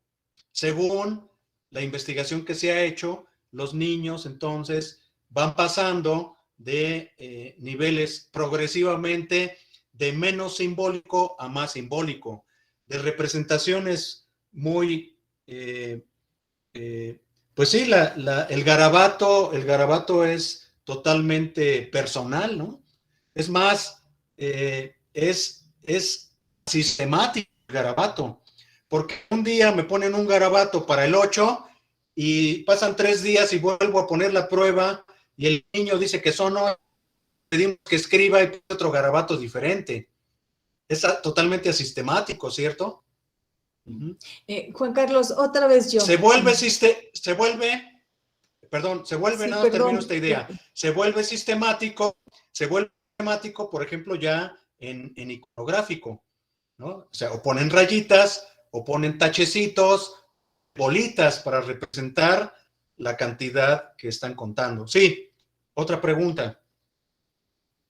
Según la investigación que se ha hecho, los niños entonces van pasando de niveles progresivamente de menos simbólico a más simbólico, de representaciones muy, pues sí, el garabato es totalmente personal, ¿no? Es más, es sistemático el garabato, porque un día me ponen un garabato para el 8 y pasan 3 días y vuelvo a poner la prueba y el niño dice que son 8, pedimos que escriba y pone otro garabato diferente. Es totalmente asistemático, ¿cierto? Uh-huh. Juan Carlos, otra vez yo. Se vuelve, termino esta idea, se vuelve sistemático, por ejemplo, ya en iconográfico, ¿no? O sea, o ponen rayitas, o ponen tachecitos, bolitas para representar la cantidad que están contando. Sí, otra pregunta.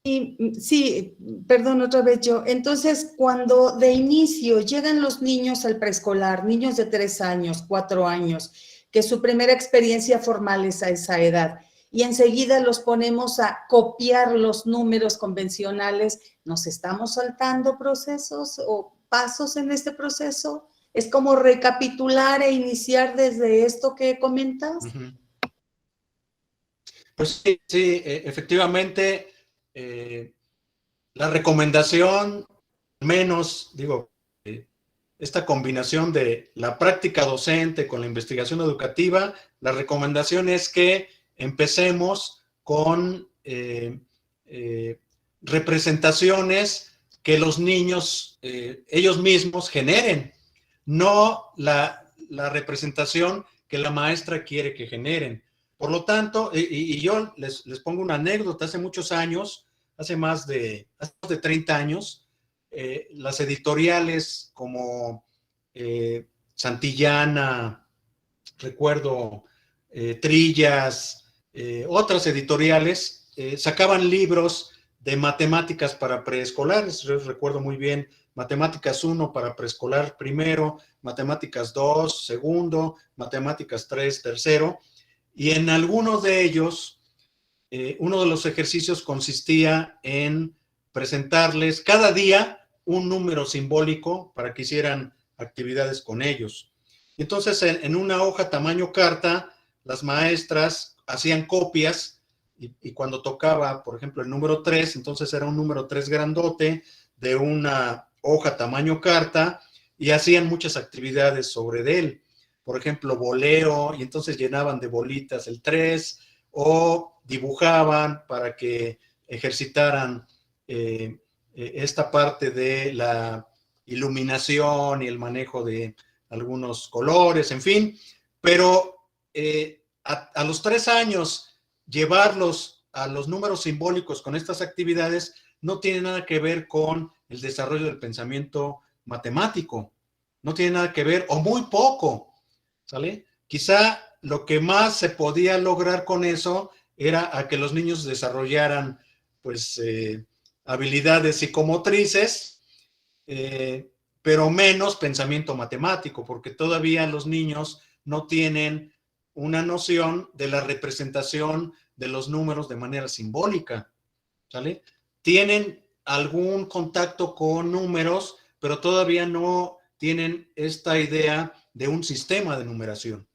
Sí, perdón, otra vez yo. Entonces, cuando de inicio llegan los niños al preescolar, niños de 3 años, 4 años, que su primera experiencia formal es a esa edad, y enseguida los ponemos a copiar los números convencionales, ¿nos estamos saltando procesos o pasos en este proceso? ¿Es como recapitular e iniciar desde esto que comentas? Uh-huh. Pues sí, efectivamente, la recomendación, menos, digo, esta combinación de la práctica docente con la investigación educativa, la recomendación es que empecemos con representaciones que los niños ellos mismos generen, no la representación que la maestra quiere que generen. Por lo tanto, y yo les pongo una anécdota, hace muchos años, hace más de 30 años, las editoriales como Santillana, recuerdo, Trillas, otras editoriales, sacaban libros de matemáticas para preescolares. Yo recuerdo muy bien Matemáticas 1 para preescolar primero, Matemáticas 2 segundo, Matemáticas 3 tercero, y en algunos de ellos, uno de los ejercicios consistía en presentarles cada día un número simbólico para que hicieran actividades con ellos. Entonces, en una hoja tamaño carta, las maestras hacían copias y cuando tocaba, por ejemplo, el número 3, entonces era un número 3 grandote de una hoja tamaño carta y hacían muchas actividades sobre él. Por ejemplo, voleo, y entonces llenaban de bolitas el 3, o dibujaban para que ejercitaran esta parte de la iluminación y el manejo de algunos colores, en fin. Pero a los 3 años, llevarlos a los números simbólicos con estas actividades no tiene nada que ver con el desarrollo del pensamiento matemático. No tiene nada que ver, o muy poco, ¿sale? Quizá lo que más se podía lograr con eso era a que los niños desarrollaran, pues, habilidades psicomotrices, pero menos pensamiento matemático, porque todavía los niños no tienen una noción de la representación de los números de manera simbólica, ¿sale? Tienen algún contacto con números, pero todavía no tienen esta idea de un sistema de numeración.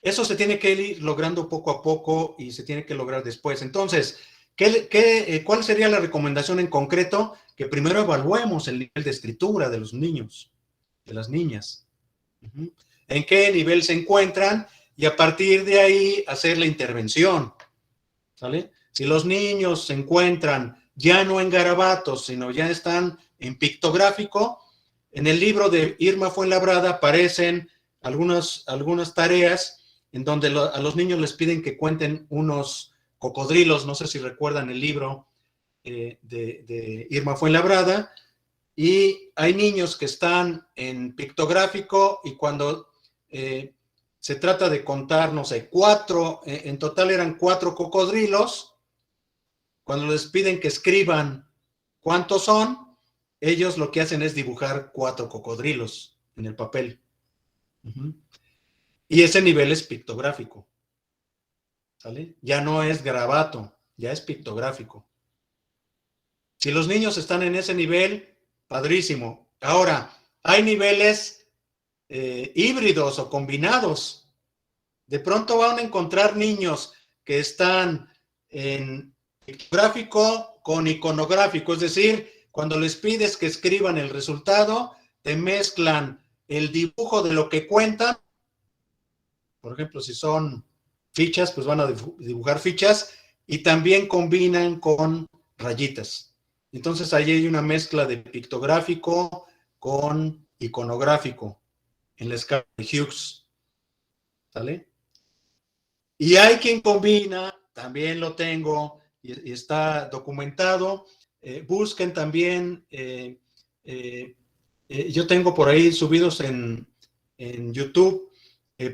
Eso se tiene que ir logrando poco a poco y se tiene que lograr después. Entonces, ¿cuál sería la recomendación en concreto? Que primero evaluemos el nivel de escritura de los niños, de las niñas. ¿En qué nivel se encuentran? Y a partir de ahí hacer la intervención, ¿sale? Si los niños se encuentran ya no en garabatos, sino ya están en pictográfico, En el libro de Irma Fuenlabrada aparecen algunas tareas en donde a los niños les piden que cuenten unos cocodrilos, no sé si recuerdan el libro de Irma Fuenlabrada, y hay niños que están en pictográfico y cuando se trata de contar, no sé, 4, en total eran 4 cocodrilos, cuando les piden que escriban cuántos son, ellos lo que hacen es dibujar 4 cocodrilos en el papel. Y ese nivel es pictográfico, ¿sale? Ya no es garabato, ya es pictográfico. Si los niños están en ese nivel, padrísimo. Ahora, hay niveles híbridos o combinados. De pronto van a encontrar niños que están en pictográfico con iconográfico, es decir, cuando les pides que escriban el resultado, te mezclan el dibujo de lo que cuentan. Por ejemplo, si son fichas, pues van a dibujar fichas y también combinan con rayitas. Entonces, ahí hay una mezcla de pictográfico con iconográfico en la escala de Hughes. ¿Sale? Y hay quien combina, también lo tengo y está documentado. Busquen también, yo tengo por ahí subidos en YouTube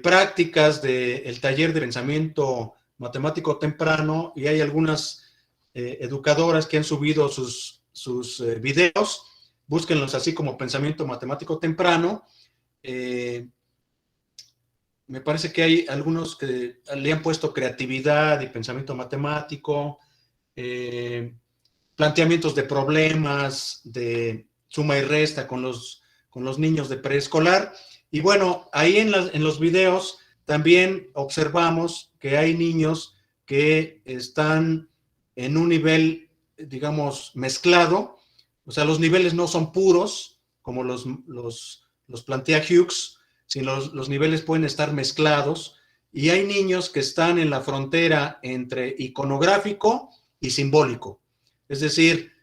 prácticas del taller de pensamiento matemático temprano y hay algunas educadoras que han subido sus videos, búsquenlos así como pensamiento matemático temprano. Me parece que hay algunos que le han puesto creatividad y pensamiento matemático, planteamientos de problemas, de suma y resta con los niños de preescolar. Y bueno, ahí en los videos también observamos que hay niños que están en un nivel, digamos, mezclado. O sea, los niveles no son puros, como los plantea Hughes, sino los niveles pueden estar mezclados. Y hay niños que están en la frontera entre iconográfico y simbólico. Es decir,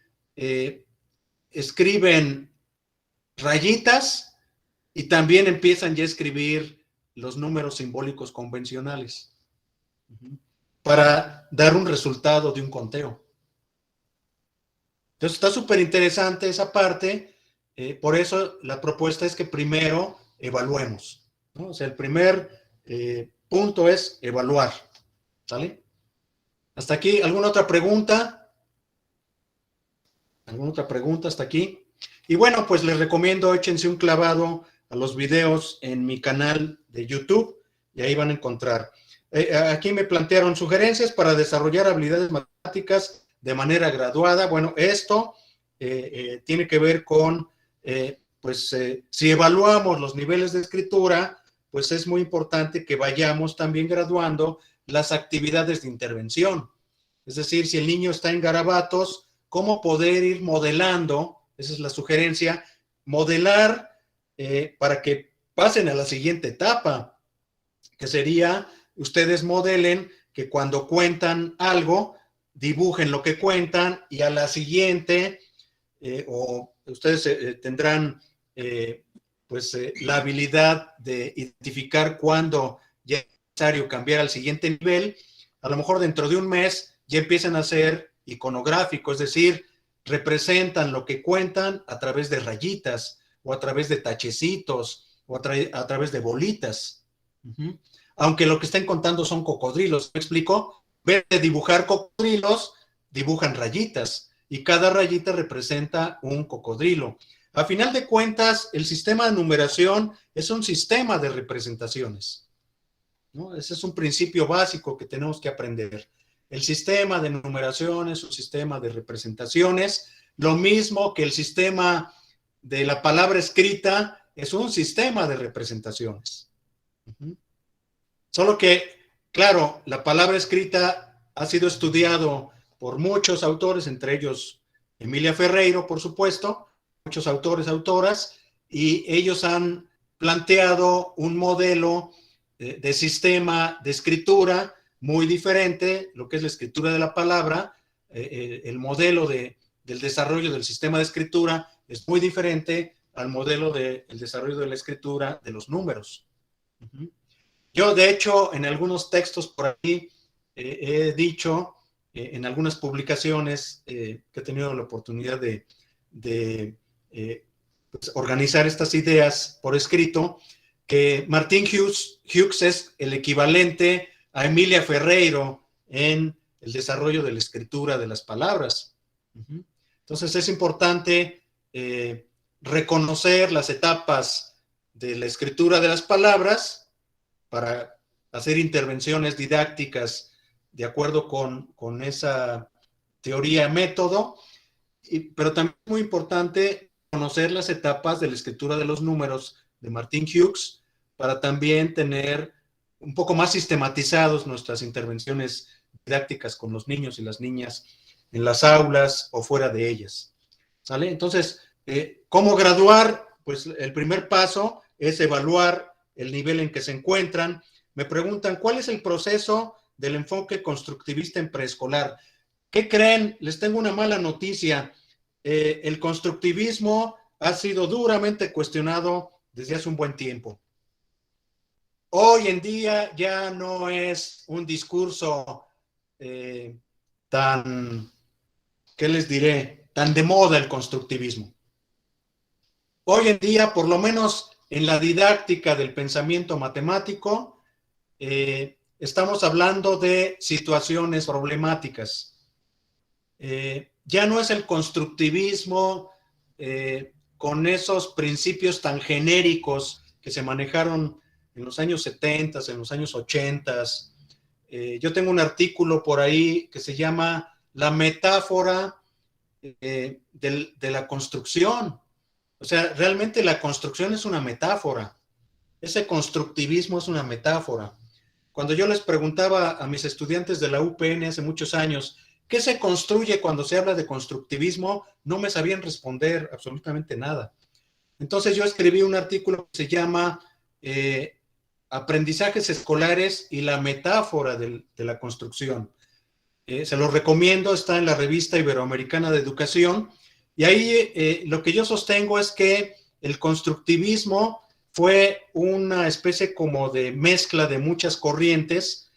escriben rayitas y también empiezan ya a escribir los números simbólicos convencionales para dar un resultado de un conteo. Entonces está súper interesante esa parte, por eso la propuesta es que primero evaluemos, ¿no? O sea, el primer punto es evaluar, ¿sale? Hasta aquí, ¿alguna otra pregunta? ¿Alguna otra pregunta hasta aquí? Y bueno, pues les recomiendo, échense un clavado a los videos en mi canal de YouTube y ahí van a encontrar. Aquí me plantearon sugerencias para desarrollar habilidades matemáticas de manera graduada. Bueno, esto tiene que ver con, si evaluamos los niveles de escritura, pues es muy importante que vayamos también graduando las actividades de intervención. Es decir, si el niño está en garabatos, ¿cómo poder ir modelando? Esa es la sugerencia, modelar para que pasen a la siguiente etapa, que sería, ustedes modelen que cuando cuentan algo, dibujen lo que cuentan y a la siguiente, o ustedes tendrán la habilidad de identificar cuándo ya es necesario cambiar al siguiente nivel. A lo mejor dentro de un mes ya empiezan a ser iconográfico, es decir, representan lo que cuentan a través de rayitas o a través de tachecitos o a través de bolitas. Aunque lo que estén contando son cocodrilos, ¿me explico? En vez de dibujar cocodrilos, dibujan rayitas y cada rayita representa un cocodrilo. A final de cuentas, el sistema de numeración es un sistema de representaciones, ¿no? Ese es un principio básico que tenemos que aprender. El sistema de numeración es un sistema de representaciones, lo mismo que el sistema de la palabra escrita es un sistema de representaciones. Solo que, claro, la palabra escrita ha sido estudiado por muchos autores, entre ellos Emilia Ferreiro, por supuesto, muchos autores, autoras, y ellos han planteado un modelo de sistema de escritura muy diferente, lo que es la escritura de la palabra, el modelo del desarrollo del sistema de escritura es muy diferente al modelo del desarrollo de la escritura de los números. Yo, de hecho, en algunos textos por ahí he dicho, en algunas publicaciones que he tenido la oportunidad de pues, organizar estas ideas por escrito, que Martín Hughes es el equivalente a Emilia Ferreiro en el desarrollo de la escritura de las palabras. Entonces es importante reconocer las etapas de la escritura de las palabras para hacer intervenciones didácticas de acuerdo con esa teoría método, pero también es muy importante conocer las etapas de la escritura de los números de Martín Hughes para también tener un poco más sistematizados nuestras intervenciones didácticas con los niños y las niñas en las aulas o fuera de ellas. ¿Sale? Entonces, ¿cómo graduar? Pues el primer paso es evaluar el nivel en que se encuentran. Me preguntan, ¿cuál es el proceso del enfoque constructivista en preescolar? ¿Qué creen? Les tengo una mala noticia. El constructivismo ha sido duramente cuestionado desde hace un buen tiempo. Hoy en día ya no es un discurso tan, ¿qué les diré? Tan de moda el constructivismo. Hoy en día, por lo menos en la didáctica del pensamiento matemático, estamos hablando de situaciones problemáticas. Ya no es el constructivismo con esos principios tan genéricos que se manejaron en los años 70, en los años 80. Yo tengo un artículo por ahí que se llama La metáfora de la construcción. O sea, realmente la construcción es una metáfora. Ese constructivismo es una metáfora. Cuando yo les preguntaba a mis estudiantes de la UPN hace muchos años, ¿qué se construye cuando se habla de constructivismo? No me sabían responder absolutamente nada. Entonces yo escribí un artículo que se llama Aprendizajes escolares y la metáfora de la construcción. Se los recomiendo, está en la revista Iberoamericana de Educación, y ahí lo que yo sostengo es que el constructivismo fue una especie como de mezcla de muchas corrientes,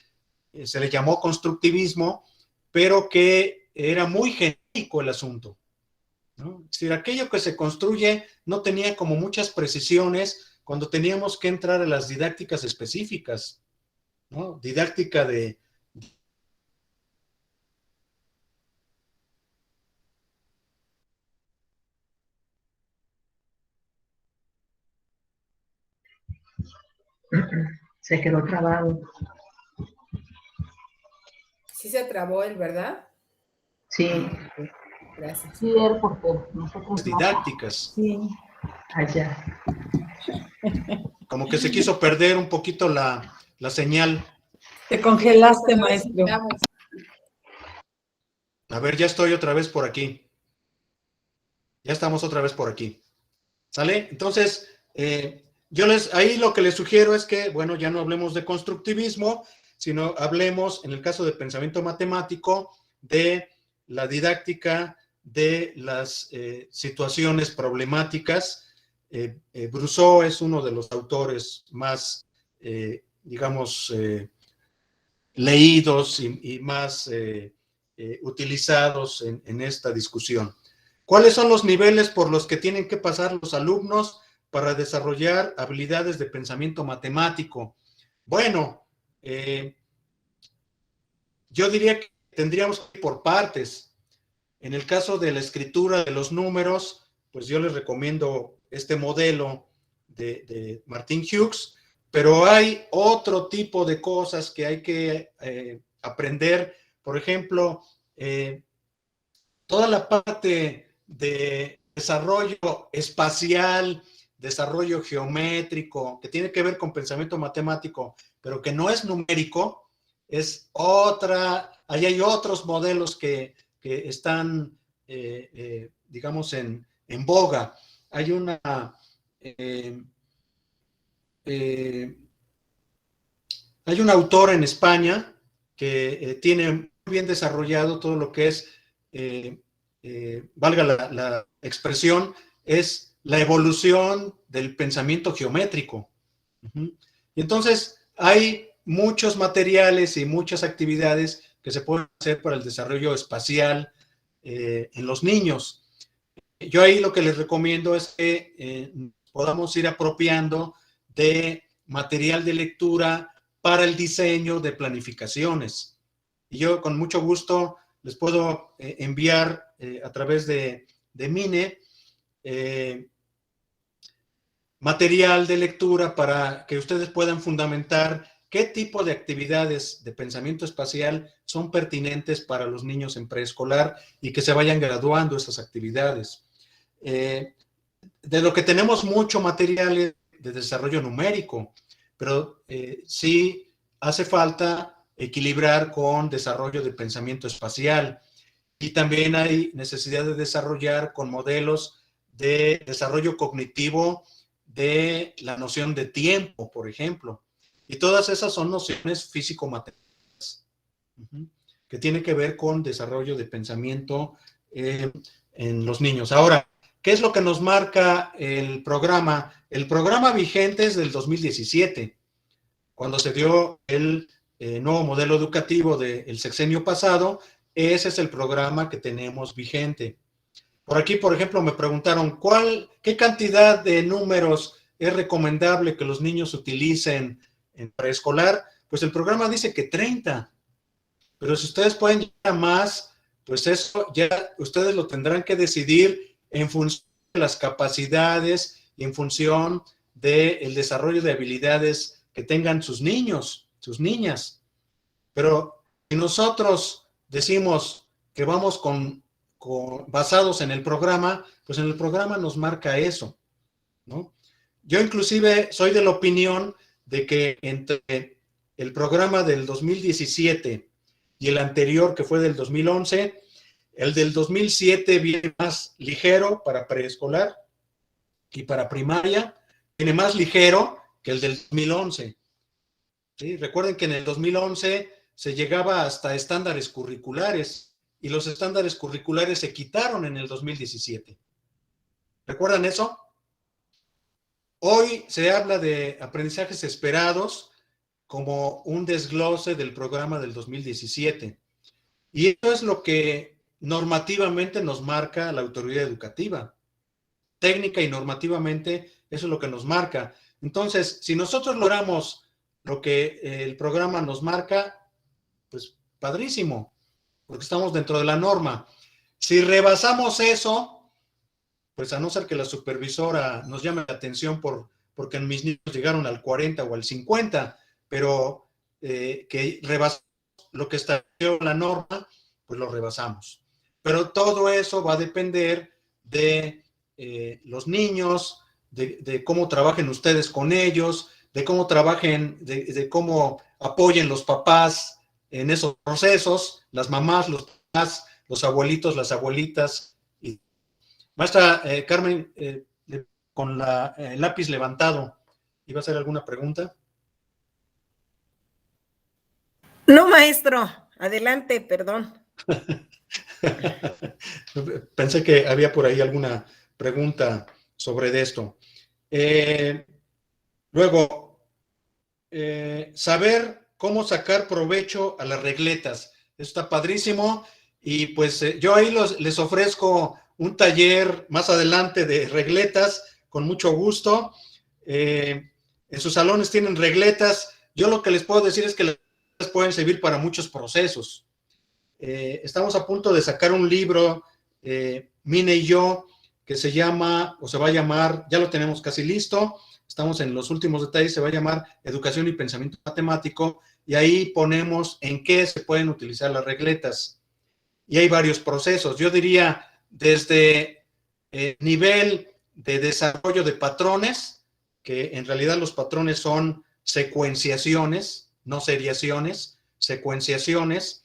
se le llamó constructivismo, pero que era muy genérico el asunto, ¿no? Es decir, aquello que se construye no tenía como muchas precisiones cuando teníamos que entrar a las didácticas específicas, ¿no? Didáctica de... Se quedó trabado. Sí se trabó él, ¿verdad? Sí. Gracias. Sí, porque nosotros didácticas. Sí, allá. Como que se quiso perder un poquito la señal. Te congelaste, maestro. A ver, ya estoy otra vez por aquí. Ya estamos otra vez por aquí. ¿Sale? Entonces, ahí lo que les sugiero es que, bueno, ya no hablemos de constructivismo, sino hablemos, en el caso de pensamiento matemático, de la didáctica de las situaciones problemáticas. Brousseau es uno de los autores más, digamos, leídos y más utilizados en esta discusión. ¿Cuáles son los niveles por los que tienen que pasar los alumnos para desarrollar habilidades de pensamiento matemático? Bueno, yo diría que tendríamos que ir por partes. En el caso de la escritura de los números, pues yo les recomiendo este modelo de Martín Hughes, pero hay otro tipo de cosas que hay que aprender. Por ejemplo, toda la parte de desarrollo espacial, desarrollo geométrico, que tiene que ver con pensamiento matemático, pero que no es numérico, es otra, ahí hay otros modelos que están, digamos, en boga. Hay hay un autor en España que tiene muy bien desarrollado todo lo que es, valga la expresión, es la evolución del pensamiento geométrico. Y entonces hay muchos materiales y muchas actividades que se pueden hacer para el desarrollo espacial en los niños. Yo ahí lo que les recomiendo es que podamos ir apropiando de material de lectura para el diseño de planificaciones. Y yo con mucho gusto les puedo enviar a través de Mine material de lectura para que ustedes puedan fundamentar qué tipo de actividades de pensamiento espacial son pertinentes para los niños en preescolar y que se vayan graduando esas actividades. De lo que tenemos mucho material de desarrollo numérico, pero sí hace falta equilibrar con desarrollo de pensamiento espacial. Y también hay necesidad de desarrollar con modelos de desarrollo cognitivo de la noción de tiempo, por ejemplo. Y todas esas son nociones físico-matemáticas que tienen que ver con desarrollo de pensamiento en los niños. Ahora, ¿qué es lo que nos marca el programa? El programa vigente es del 2017, cuando se dio el nuevo modelo educativo del sexenio pasado. Ese es el programa que tenemos vigente. Por aquí, por ejemplo, me preguntaron, ¿qué cantidad de números es recomendable que los niños utilicen en preescolar? Pues el programa dice que 30, pero si ustedes pueden llegar a más, pues eso ya ustedes lo tendrán que decidir en función de las capacidades y en función del desarrollo de habilidades que tengan sus niños, sus niñas. Pero si nosotros decimos que vamos basados en el programa, pues en el programa nos marca eso, ¿no? Yo inclusive soy de la opinión de que entre el programa del 2017 y el anterior, que fue del 2011, el del 2007 viene más ligero para preescolar y para primaria, viene más ligero que el del 2011. ¿Sí? Recuerden que en el 2011 se llegaba hasta estándares curriculares y los estándares curriculares se quitaron en el 2017. ¿Recuerdan eso? Hoy se habla de aprendizajes esperados como un desglose del programa del 2017. Y eso es lo que normativamente nos marca la autoridad educativa. Técnica y normativamente, eso es lo que nos marca. Entonces, si nosotros logramos lo que el programa nos marca, pues padrísimo, porque estamos dentro de la norma. Si rebasamos eso, pues a no ser que la supervisora nos llame la atención porque mis niños llegaron al 40 o al 50, pero que rebasamos lo que estableció la norma, pues lo rebasamos. Pero todo eso va a depender de los niños, de cómo trabajen ustedes con ellos, de cómo trabajen, de cómo apoyen los papás en esos procesos, las mamás, los papás, los abuelitos, las abuelitas. Y maestra Carmen, con el lápiz levantado, ¿iba a hacer alguna pregunta? No, maestro, adelante, perdón. Pensé que había por ahí alguna pregunta sobre esto. Luego, saber cómo sacar provecho a las regletas. Eso está padrísimo. Y pues yo ahí les ofrezco un taller más adelante de regletas, con mucho gusto. En sus salones tienen regletas. Yo lo que les puedo decir es que las regletas pueden servir para muchos procesos. Estamos a punto de sacar un libro, Mine y yo, que se llama, o se va a llamar, ya lo tenemos casi listo, estamos en los últimos detalles, se va a llamar Educación y Pensamiento Matemático, y ahí ponemos en qué se pueden utilizar las regletas. Y hay varios procesos. Yo diría desde nivel de desarrollo de patrones, que en realidad los patrones son secuenciaciones, no seriaciones, secuenciaciones.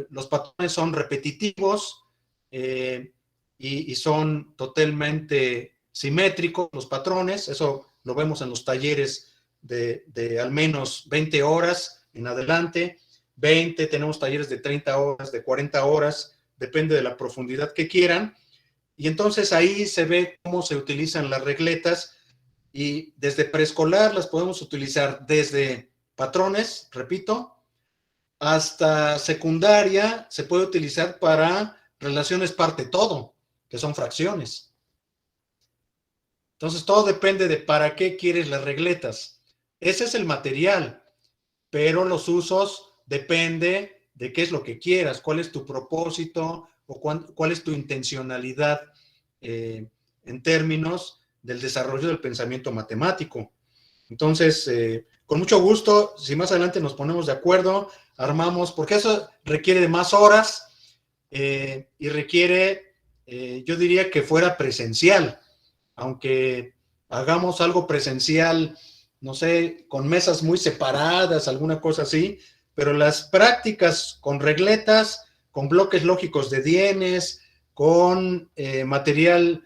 Los patrones son repetitivos y son totalmente simétricos los patrones. Eso lo vemos en los talleres de al menos 20 horas en adelante. 20, tenemos talleres de 30 horas, de 40 horas, depende de la profundidad que quieran. Y entonces ahí se ve cómo se utilizan las regletas, y desde preescolar las podemos utilizar desde patrones, repito, hasta secundaria se puede utilizar para relaciones parte-todo, que son fracciones. Entonces todo depende de para qué quieres las regletas. Ese es el material, pero los usos depende de qué es lo que quieras, cuál es tu propósito o cuál es tu intencionalidad en términos del desarrollo del pensamiento matemático. Entonces, con mucho gusto, si más adelante nos ponemos de acuerdo, armamos, porque eso requiere de más horas y requiere, yo diría que fuera presencial, aunque hagamos algo presencial, no sé, con mesas muy separadas, alguna cosa así, pero las prácticas con regletas, con bloques lógicos de dienes, con material,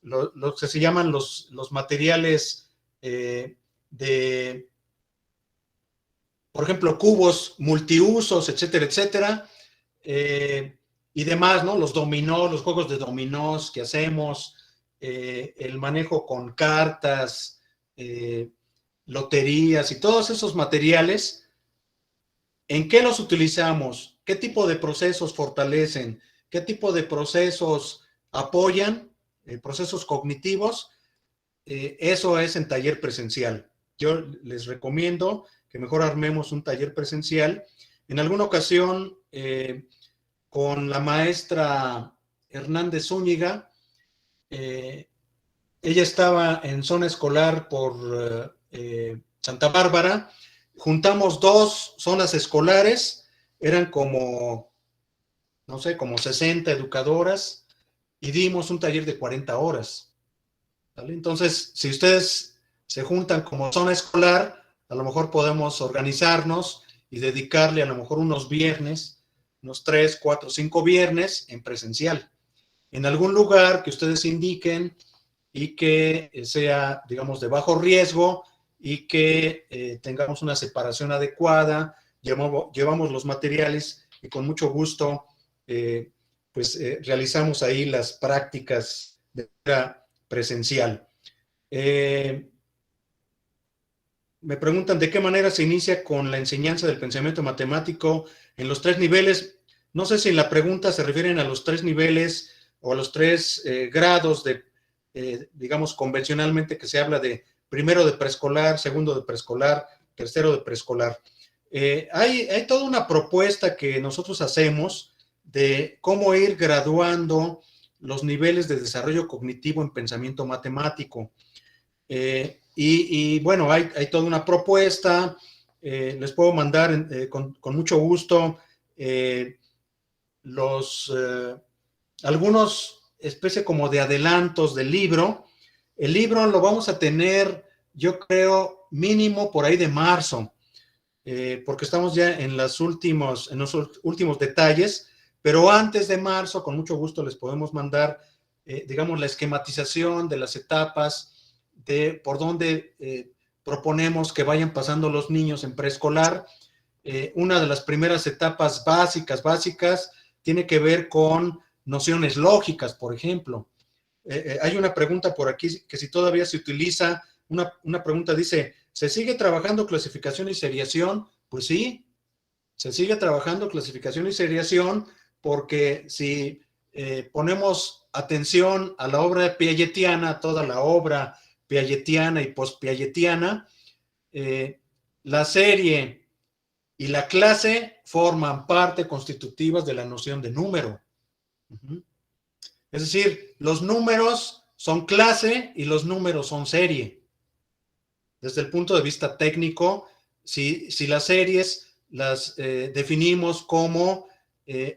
lo que se llaman los materiales de, por ejemplo, cubos multiusos, etcétera, etcétera, y demás, ¿no? Los dominó, los juegos de dominós que hacemos, el manejo con cartas, loterías y todos esos materiales. ¿En qué los utilizamos? ¿Qué tipo de procesos fortalecen? ¿Qué tipo de procesos apoyan? Procesos cognitivos. Eso es en taller presencial. Yo les recomiendo que mejor armemos un taller presencial. En alguna ocasión, con la maestra Hernández Zúñiga, ella estaba en zona escolar por Santa Bárbara. Juntamos 2 zonas escolares, eran como, no sé, como 60 educadoras, y dimos un taller de 40 horas. ¿Vale? Entonces, si ustedes se juntan como zona escolar, a lo mejor podemos organizarnos y dedicarle a lo mejor unos viernes, unos 3, 4, 5 viernes en presencial, en algún lugar que ustedes indiquen y que sea, digamos, de bajo riesgo y que tengamos una separación adecuada, llevamos los materiales y con mucho gusto realizamos ahí las prácticas de manera presencial. Me preguntan de qué manera se inicia con la enseñanza del pensamiento matemático en los 3 niveles. No sé si en la pregunta se refieren a los 3 niveles o a los 3 grados de, digamos, convencionalmente que se habla de primero de preescolar, segundo de preescolar, tercero de preescolar. Hay toda una propuesta que nosotros hacemos de cómo ir graduando los niveles de desarrollo cognitivo en pensamiento matemático. Y bueno, hay toda una propuesta, les puedo mandar con mucho gusto algunos especie como de adelantos del libro. El libro lo vamos a tener, yo creo, mínimo por ahí de marzo, porque estamos ya en los últimos detalles, pero antes de marzo, con mucho gusto les podemos mandar, digamos, la esquematización de las etapas, de por dónde proponemos que vayan pasando los niños en preescolar. Una de las primeras etapas básicas, tiene que ver con nociones lógicas, por ejemplo. Hay una pregunta por aquí que si todavía se utiliza, una pregunta dice, ¿se sigue trabajando clasificación y seriación? Pues sí, se sigue trabajando clasificación y seriación, porque si ponemos atención a la obra piagetiana, toda la obra piagetiana y post-piagetiana, la serie y la clase forman parte constitutivas de la noción de número. Es decir, los números son clase y los números son serie. Desde el punto de vista técnico, si las series las definimos como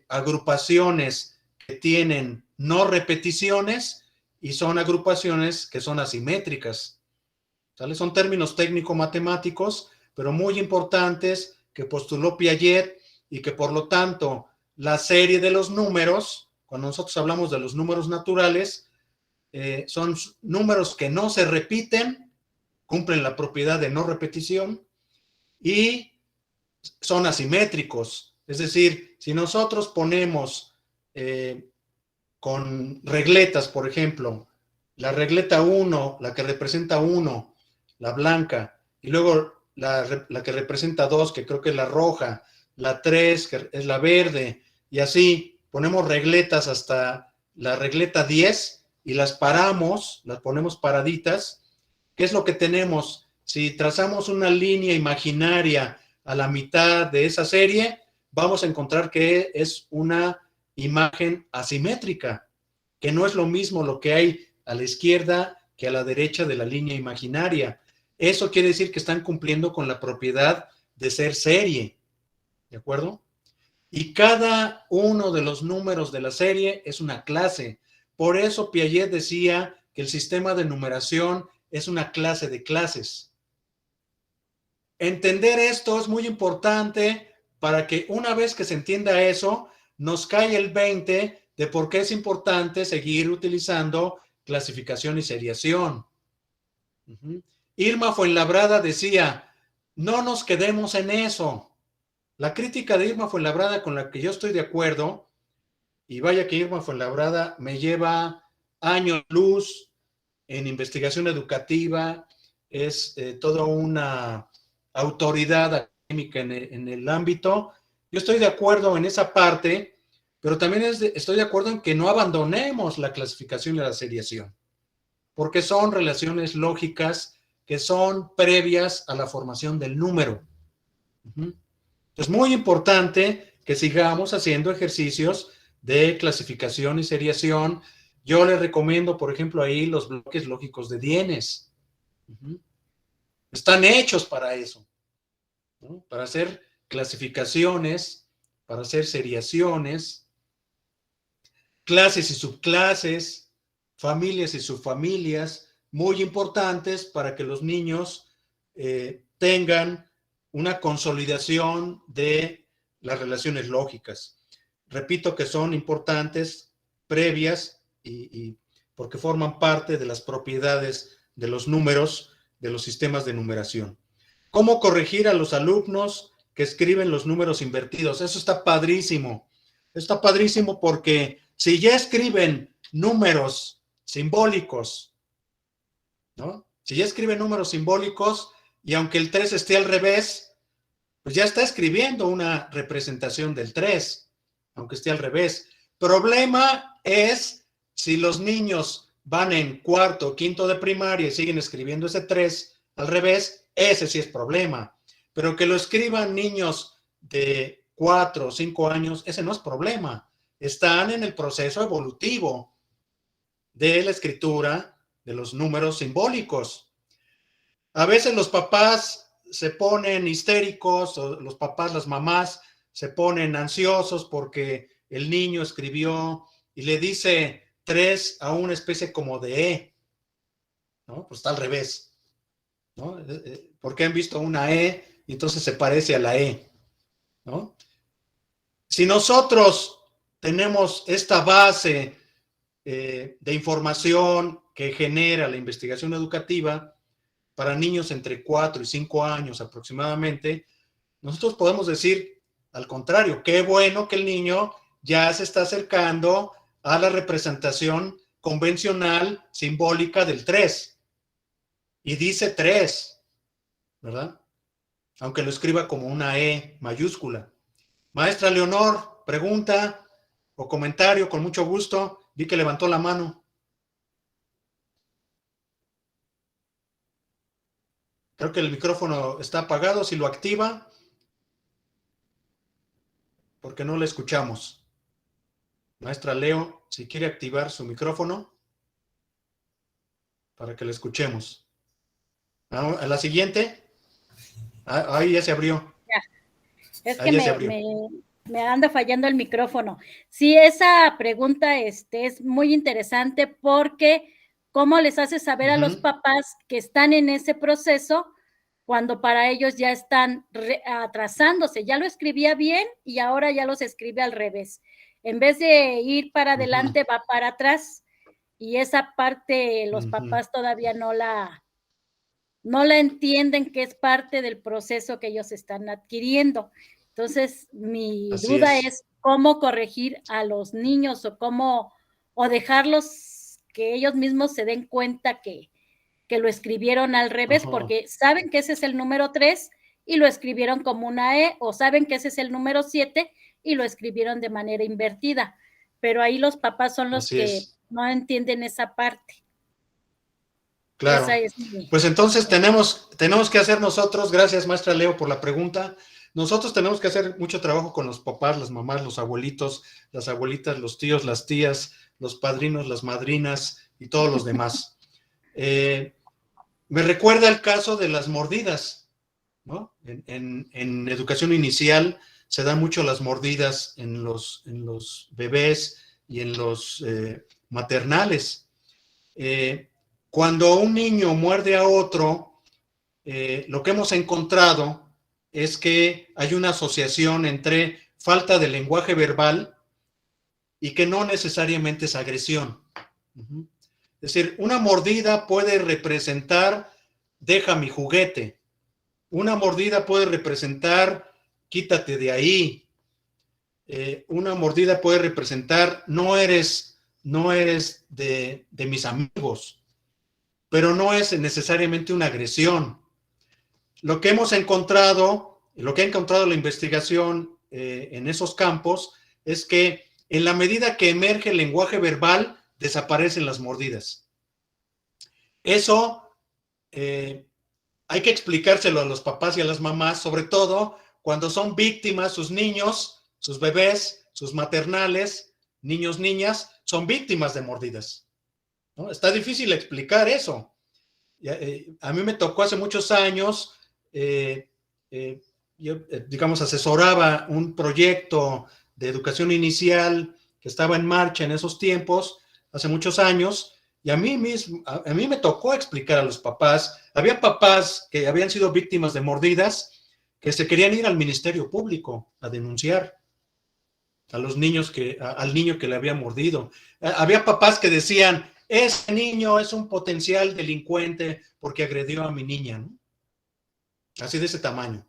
agrupaciones que tienen no repeticiones y son agrupaciones que son asimétricas. ¿Sale? Son términos técnico-matemáticos, pero muy importantes que postuló Piaget y que por lo tanto la serie de los números, cuando nosotros hablamos de los números naturales, son números que no se repiten, cumplen la propiedad de no repetición y son asimétricos. Es decir, si nosotros ponemos con regletas, por ejemplo. La regleta 1, la que representa 1, la blanca, y luego la que representa 2, que creo que es la roja, la 3, que es la verde, y así ponemos regletas hasta la regleta 10 y las paramos, las ponemos paraditas. ¿Qué es lo que tenemos? Si trazamos una línea imaginaria a la mitad de esa serie, vamos a encontrar que es una imagen asimétrica, que no es lo mismo lo que hay a la izquierda que a la derecha de la línea imaginaria. Eso quiere decir que están cumpliendo con la propiedad de ser serie, ¿de acuerdo? Y cada uno de los números de la serie es una clase. Por eso Piaget decía que el sistema de numeración es una clase de clases. Entender esto es muy importante para que una vez que se entienda eso, nos cae el 20 de por qué es importante seguir utilizando clasificación y seriación. Irma Fuenlabrada decía, no nos quedemos en eso. La crítica de Irma Fuenlabrada, con la que yo estoy de acuerdo, y vaya que Irma Fuenlabrada me lleva años luz en investigación educativa, es toda una autoridad académica en el ámbito. Yo estoy de acuerdo en esa parte, pero también estoy de acuerdo en que no abandonemos la clasificación y la seriación, porque son relaciones lógicas que son previas a la formación del número. Es muy importante que sigamos haciendo ejercicios de clasificación y seriación. Yo les recomiendo, por ejemplo, ahí los bloques lógicos de Dienes. Están hechos para eso, ¿no? Para hacer clasificaciones, para hacer seriaciones, clases y subclases, familias y subfamilias, muy importantes para que los niños tengan una consolidación de las relaciones lógicas. Repito que son importantes, previas, y porque forman parte de las propiedades de los números, de los sistemas de numeración. ¿Cómo corregir a los alumnos que escriben los números invertidos? Eso está padrísimo. Está padrísimo porque si ya escriben números simbólicos, ¿no? Si ya escriben números simbólicos y aunque el 3 esté al revés, pues ya está escribiendo una representación del 3, aunque esté al revés. Problema es si los niños van en cuarto o quinto de primaria y siguen escribiendo ese 3 al revés, ese sí es problema. Pero que lo escriban niños de 4 o 5 años, ese no es problema. Están en el proceso evolutivo de la escritura de los números simbólicos. A veces los papás se ponen histéricos, o los papás, las mamás, se ponen ansiosos porque el niño escribió y le dice 3 a una especie como de E, ¿no? Pues está al revés, ¿no? Porque han visto una E y entonces se parece a la E, ¿no? Si nosotros tenemos esta base de información que genera la investigación educativa para niños entre 4 y 5 años aproximadamente, nosotros podemos decir, al contrario, qué bueno que el niño ya se está acercando a la representación convencional simbólica del 3. Y dice 3, ¿verdad? Aunque lo escriba como una E mayúscula. Maestra Leonor, pregunta o comentario, con mucho gusto. Vi que levantó la mano. Creo que el micrófono está apagado. Si lo activa, porque no le escuchamos. Maestra Leo, si quiere activar su micrófono para que le escuchemos. A la siguiente. Ahí ya se abrió. Es que me anda fallando el micrófono. Sí, esa pregunta es muy interesante porque ¿cómo les hace saber a los papás que están en ese proceso cuando para ellos ya están atrasándose? Ya lo escribía bien y ahora ya los escribe al revés. En vez de ir para adelante, va para atrás, y esa parte los papás todavía no la entienden, que es parte del proceso que ellos están adquiriendo. Entonces, mi duda es cómo corregir a los niños o cómo o dejarlos que ellos mismos se den cuenta que lo escribieron al revés, Ajá. porque saben que ese es el número 3 y lo escribieron como una E, o saben que ese es el número 7 y lo escribieron de manera invertida. Pero ahí los papás son los Así que es. no entienden esa parte. Claro. Esa es mi... Pues entonces tenemos que hacer nosotros, gracias maestra Leo por la pregunta, nosotros tenemos que hacer mucho trabajo con los papás, las mamás, los abuelitos, las abuelitas, los tíos, las tías, los padrinos, las madrinas y todos los demás. Me recuerda el caso de las mordidas, ¿no? En educación inicial se dan mucho las mordidas en los bebés y en los maternales. Cuando un niño muerde a otro, lo que hemos encontrado es que hay una asociación entre falta de lenguaje verbal y que no necesariamente es agresión. Es decir, una mordida puede representar deja mi juguete. Una mordida puede representar quítate de ahí. Una mordida puede representar no eres de mis amigos, pero no es necesariamente una agresión. Lo que hemos encontrado, lo que ha encontrado la investigación en esos campos, es que en la medida que emerge el lenguaje verbal, desaparecen las mordidas. Eso hay que explicárselo a los papás y a las mamás, sobre todo cuando son víctimas, sus niños, sus bebés, sus maternales, niños, niñas, son víctimas de mordidas, ¿no? Está difícil explicar eso. A mí me tocó hace muchos años, yo, digamos, asesoraba un proyecto de educación inicial que estaba en marcha en esos tiempos, hace muchos años, y a mí me tocó explicar a los papás. Había papás que habían sido víctimas de mordidas que se querían ir al Ministerio Público a denunciar a los niños al niño que le había mordido. Había papás que decían, ese niño es un potencial delincuente porque agredió a mi niña, ¿no? Así de ese tamaño.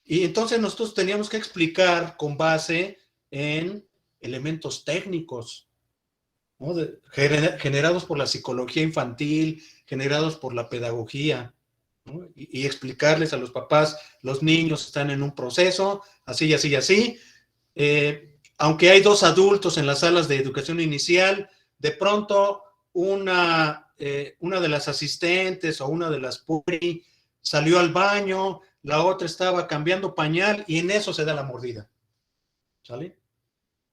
Y entonces nosotros teníamos que explicar con base en elementos técnicos, ¿no? Generados por la psicología infantil, generados por la pedagogía, ¿no? Y explicarles a los papás, los niños están en un proceso, así y así y así. Aunque hay 2 adultos en las salas de educación inicial, de pronto una de las asistentes o una de las PURI salió al baño, la otra estaba cambiando pañal y en eso se da la mordida. ¿Sale?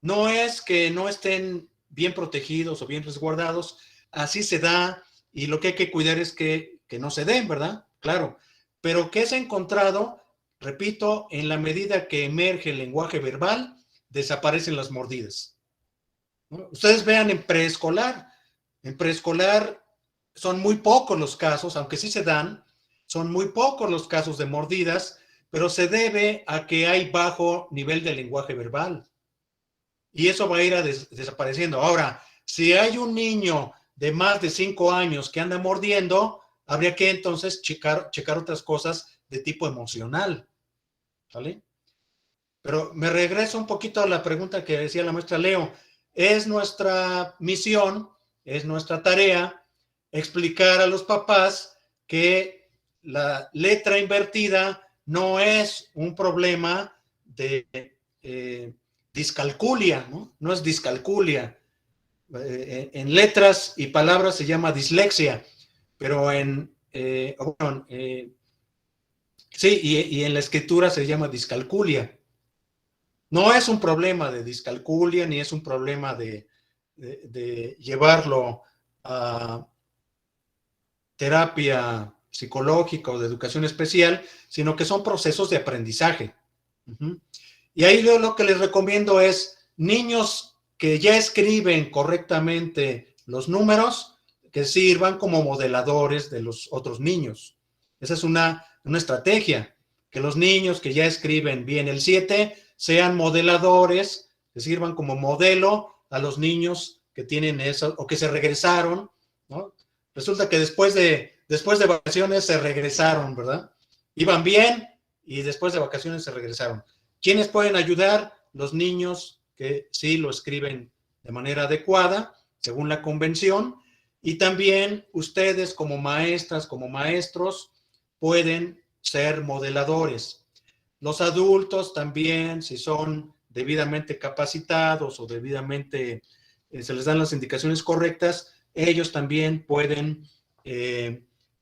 No es que no estén bien protegidos o bien resguardados, así se da, y lo que hay que cuidar es que no se den, ¿verdad? Claro, pero ¿qué se ha encontrado? Repito, en la medida que emerge el lenguaje verbal, desaparecen las mordidas, ¿no? Ustedes vean en preescolar son muy pocos los casos, aunque sí se dan, son muy pocos los casos de mordidas, pero se debe a que hay bajo nivel de lenguaje verbal. Y eso va a ir desapareciendo. Ahora, si hay un niño de más de 5 años que anda mordiendo, habría que entonces checar otras cosas de tipo emocional. ¿Vale? Pero me regreso un poquito a la pregunta que decía la maestra Leo. Es nuestra misión, es nuestra tarea explicar a los papás que la letra invertida no es un problema de discalculia, ¿no? No es discalculia. En letras y palabras se llama dislexia, pero sí, y en la escritura se llama discalculia. No es un problema de discalculia, ni es un problema de llevarlo a terapia psicológica o de educación especial, sino que son procesos de aprendizaje. Y ahí yo lo que les recomiendo es niños que ya escriben correctamente los números, que sirvan como modeladores de los otros niños. Esa es una estrategia, que los niños que ya escriben bien el 7 sean modeladores, que sirvan como modelo a los niños que tienen eso, o que se regresaron, ¿no? Resulta que después de vacaciones se regresaron, ¿verdad? Iban bien y después de vacaciones se regresaron. ¿Quiénes pueden ayudar? Los niños que sí lo escriben de manera adecuada según la convención, y también ustedes como maestras, como maestros, pueden ser modeladores. Los adultos también, si son debidamente capacitados o debidamente se les dan las indicaciones correctas, ellos también pueden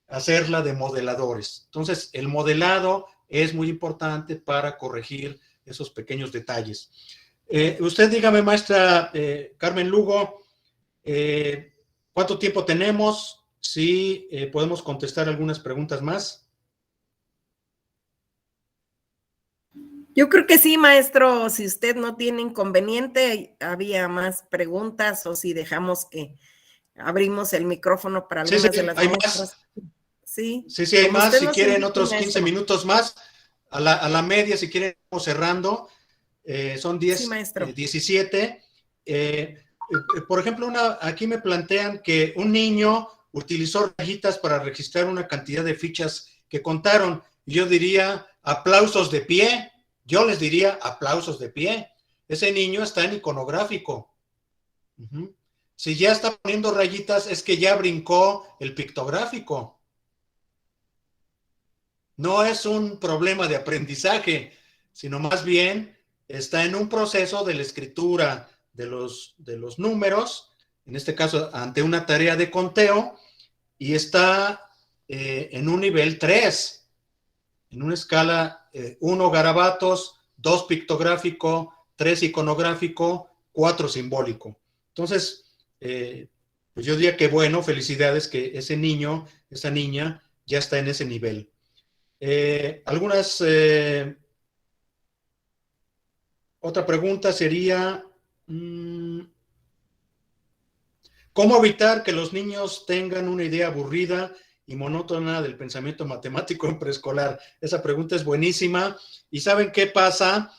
hacerla de modeladores. Entonces, el modelado es muy importante para corregir esos pequeños detalles. Usted dígame, maestra Carmen Lugo, ¿cuánto tiempo tenemos? Si podemos contestar algunas preguntas más. Yo creo que sí, maestro, si usted no tiene inconveniente, había más preguntas o si dejamos que abrimos el micrófono para algunas de las hay maestras. más. Sí, Sí, hay más. Si quieren indique, otros 15 maestro. minutos más, a la media, si quieren, vamos cerrando. Son 10, sí, maestro. 17. Por ejemplo, aquí me plantean que un niño utilizó rayitas para registrar una cantidad de fichas que contaron. Yo diría aplausos de pie. Yo les diría aplausos de pie. Ese niño está en iconográfico. Si ya está poniendo rayitas, es que ya brincó el pictográfico. No es un problema de aprendizaje, sino más bien está en un proceso de la escritura de los números, en este caso ante una tarea de conteo, y está en un nivel 3, en una escala 1 garabatos, 2 pictográfico, 3 iconográfico, 4 simbólico. Entonces, pues yo diría que bueno, felicidades que ese niño, esa niña, ya está en ese nivel. Algunas... otra pregunta sería, ¿cómo evitar que los niños tengan una idea aburrida y monótona del pensamiento matemático en preescolar? Esa pregunta es buenísima. ¿Y saben qué pasa?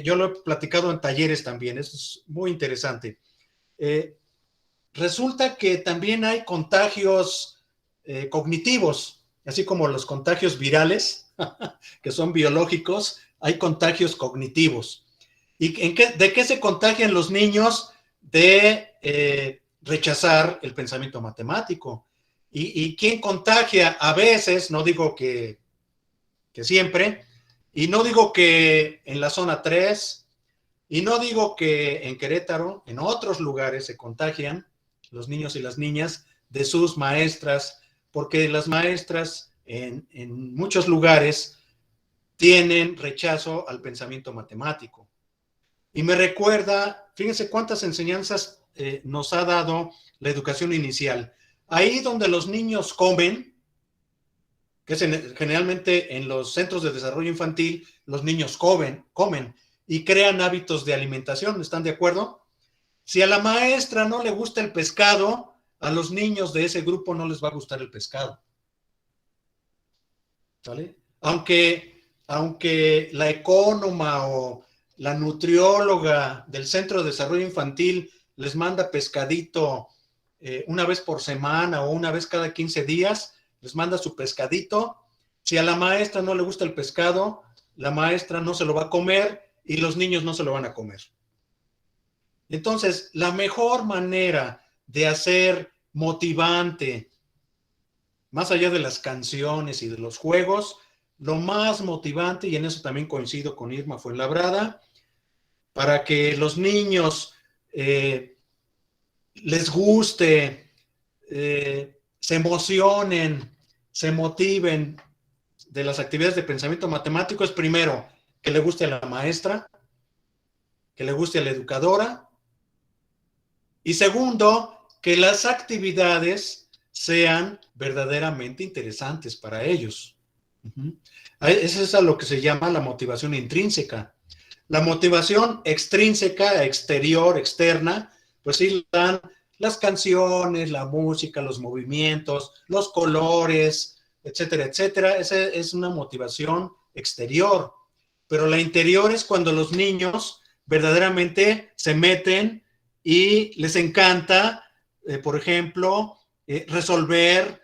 Yo lo he platicado en talleres también, eso es muy interesante. Resulta que también hay contagios cognitivos, así como los contagios virales, que son biológicos, hay contagios cognitivos. ¿Y de qué se contagian los niños? De rechazar el pensamiento matemático. ¿Y quién contagia? A veces, no digo que siempre, y no digo que en la zona 3, y no digo que en Querétaro, en otros lugares se contagian los niños y las niñas de sus maestras, porque las maestras en muchos lugares tienen rechazo al pensamiento matemático. Y me recuerda, fíjense cuántas enseñanzas nos ha dado la educación inicial. Ahí donde los niños comen, que es generalmente en los centros de desarrollo infantil, los niños comen y crean hábitos de alimentación, ¿están de acuerdo? Si a la maestra no le gusta el pescado, a los niños de ese grupo no les va a gustar el pescado. ¿Vale? Aunque la ecónoma o la nutrióloga del Centro de Desarrollo Infantil les manda pescadito una vez por semana o una vez cada 15 días, les manda su pescadito. Si a la maestra no le gusta el pescado, la maestra no se lo va a comer y los niños no se lo van a comer. Entonces, la mejor manera de hacer motivante, más allá de las canciones y de los juegos, lo más motivante, y en eso también coincido con Irma Fuenlabrada, para que los niños les guste, se emocionen, se motiven de las actividades de pensamiento matemático, es primero que le guste a la maestra, que le guste a la educadora, y segundo, que las actividades sean verdaderamente interesantes para ellos. Eso es a lo que se llama la motivación intrínseca. La motivación extrínseca, exterior, externa, pues sí dan las canciones, la música, los movimientos, los colores, etcétera, etcétera. Esa es una motivación exterior. Pero la interior es cuando los niños verdaderamente se meten y les encanta, por ejemplo, resolver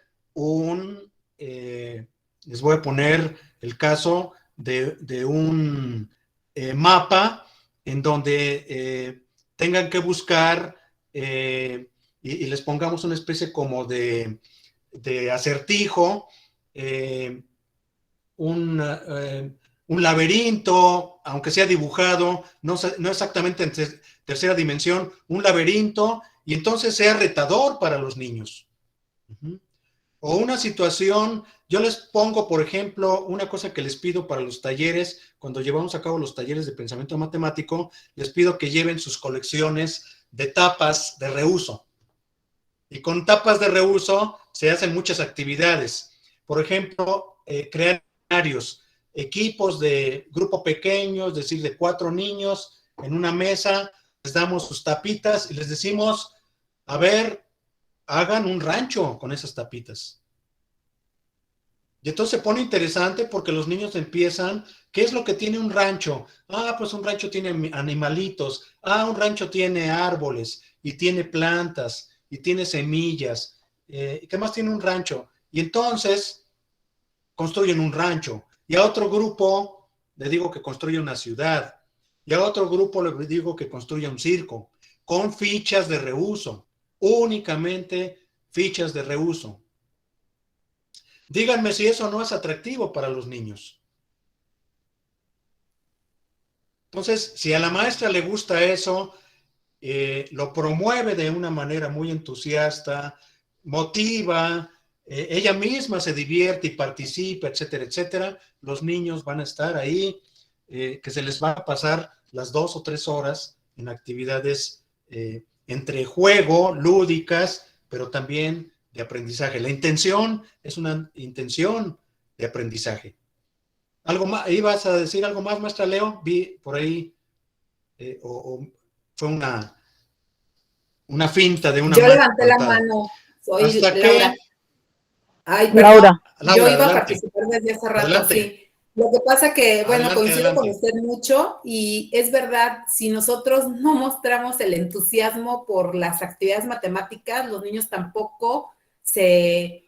les voy a poner el caso de un mapa en donde tengan que buscar y les pongamos una especie como de acertijo, un laberinto, aunque sea dibujado, no exactamente en tercera dimensión, un laberinto, y entonces sea retador para los niños. O una situación, yo les pongo, por ejemplo, una cosa que les pido para los talleres, cuando llevamos a cabo los talleres de pensamiento matemático, les pido que lleven sus colecciones de tapas de reuso. Y con tapas de reuso se hacen muchas actividades. Por ejemplo, crear escenarios, equipos de grupo pequeño, es decir, de 4 niños en una mesa, les damos sus tapitas y les decimos, a ver, hagan un rancho con esas tapitas. Y entonces se pone interesante porque los niños empiezan, ¿qué es lo que tiene un rancho? Ah, pues un rancho tiene animalitos, un rancho tiene árboles y tiene plantas y tiene semillas. ¿Qué más tiene un rancho? Y entonces construyen un rancho. Y a otro grupo le digo que construye una ciudad. Y a otro grupo le digo que construya un circo con fichas de reuso. Únicamente fichas de reuso. Díganme si eso no es atractivo para los niños. Entonces, si a la maestra le gusta eso, lo promueve de una manera muy entusiasta, motiva, ella misma se divierte y participa, etcétera, etcétera, los niños van a estar ahí, que se les va a pasar las 2 o 3 horas en actividades entre juego, lúdicas, pero también de aprendizaje. La intención es una intención de aprendizaje. ¿Algo más? ¿Ibas a decir algo más, maestra Leo? Vi por ahí, fue una finta de una Yo mano levanté la levantada. mano, soy ¿Hasta Laura. qué? Ay, perdón. Laura. Yo iba a Adelante. participar desde hace rato, Adelante. sí. Lo que pasa que, bueno, Adelante, coincido con adelante. usted mucho y es verdad, si nosotros no mostramos el entusiasmo por las actividades matemáticas, los niños tampoco se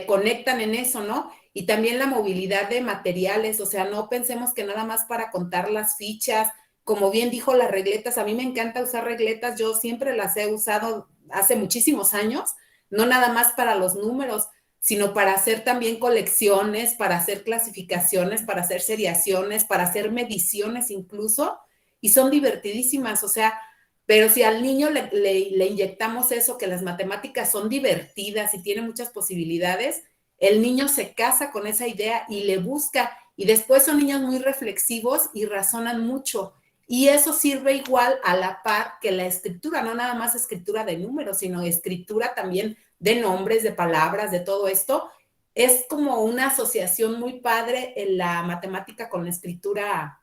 conectan en eso, ¿no? Y también la movilidad de materiales, o sea, no pensemos que nada más para contar las fichas, como bien dijo las regletas, a mí me encanta usar regletas, yo siempre las he usado hace muchísimos años, no nada más para los números, sino para hacer también colecciones, para hacer clasificaciones, para hacer seriaciones, para hacer mediciones incluso, y son divertidísimas, o sea, pero si al niño le inyectamos eso, que las matemáticas son divertidas y tienen muchas posibilidades, el niño se casa con esa idea y le busca, y después son niños muy reflexivos y razonan mucho, y eso sirve igual a la par que la escritura, no nada más escritura de números, sino escritura también de nombres, de palabras, de todo esto. Es como una asociación muy padre en la matemática con la escritura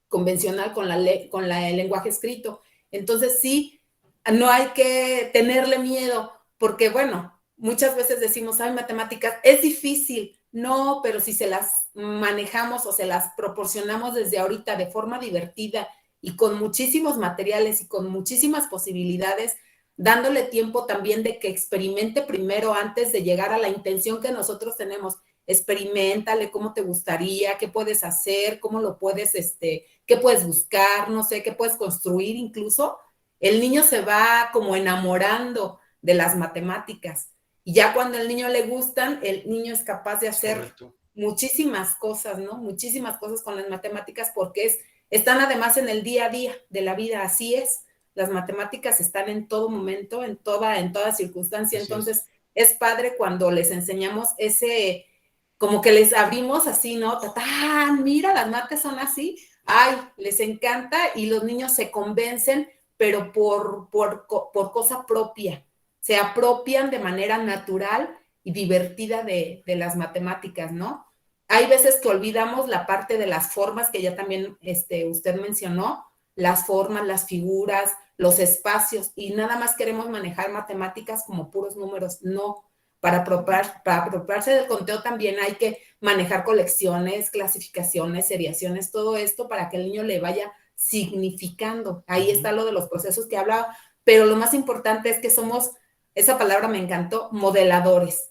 convencional, con el lenguaje escrito. Entonces sí, no hay que tenerle miedo, porque bueno, muchas veces decimos, ay, matemáticas, es difícil. No, pero si se las manejamos o se las proporcionamos desde ahorita de forma divertida y con muchísimos materiales y con muchísimas posibilidades, dándole tiempo también de que experimente primero antes de llegar a la intención que nosotros tenemos. Experiméntale cómo te gustaría, qué puedes hacer, cómo lo puedes, qué puedes buscar, no sé, qué puedes construir incluso. El niño se va como enamorando de las matemáticas. Y ya cuando al niño le gustan, el niño es capaz de hacer Correcto. muchísimas cosas, ¿no? Muchísimas cosas con las matemáticas porque están además en el día a día de la vida, así es. Las matemáticas están en todo momento, en toda circunstancia. Así entonces es padre cuando les enseñamos como que les abrimos así, ¿no? ¡Tatán! Mira, las mates son así. Ay, les encanta y los niños se convencen, pero por cosa propia. Se apropian de manera natural y divertida de las matemáticas, ¿no? Hay veces que olvidamos la parte de las formas que ya también usted mencionó, las formas, las figuras, los espacios, y nada más queremos manejar matemáticas como puros números. No, para apropiarse del conteo también hay que manejar colecciones, clasificaciones, seriaciones, todo esto para que el niño le vaya significando. Ahí está lo de los procesos que hablaba, pero lo más importante es que somos, esa palabra me encantó, modeladores.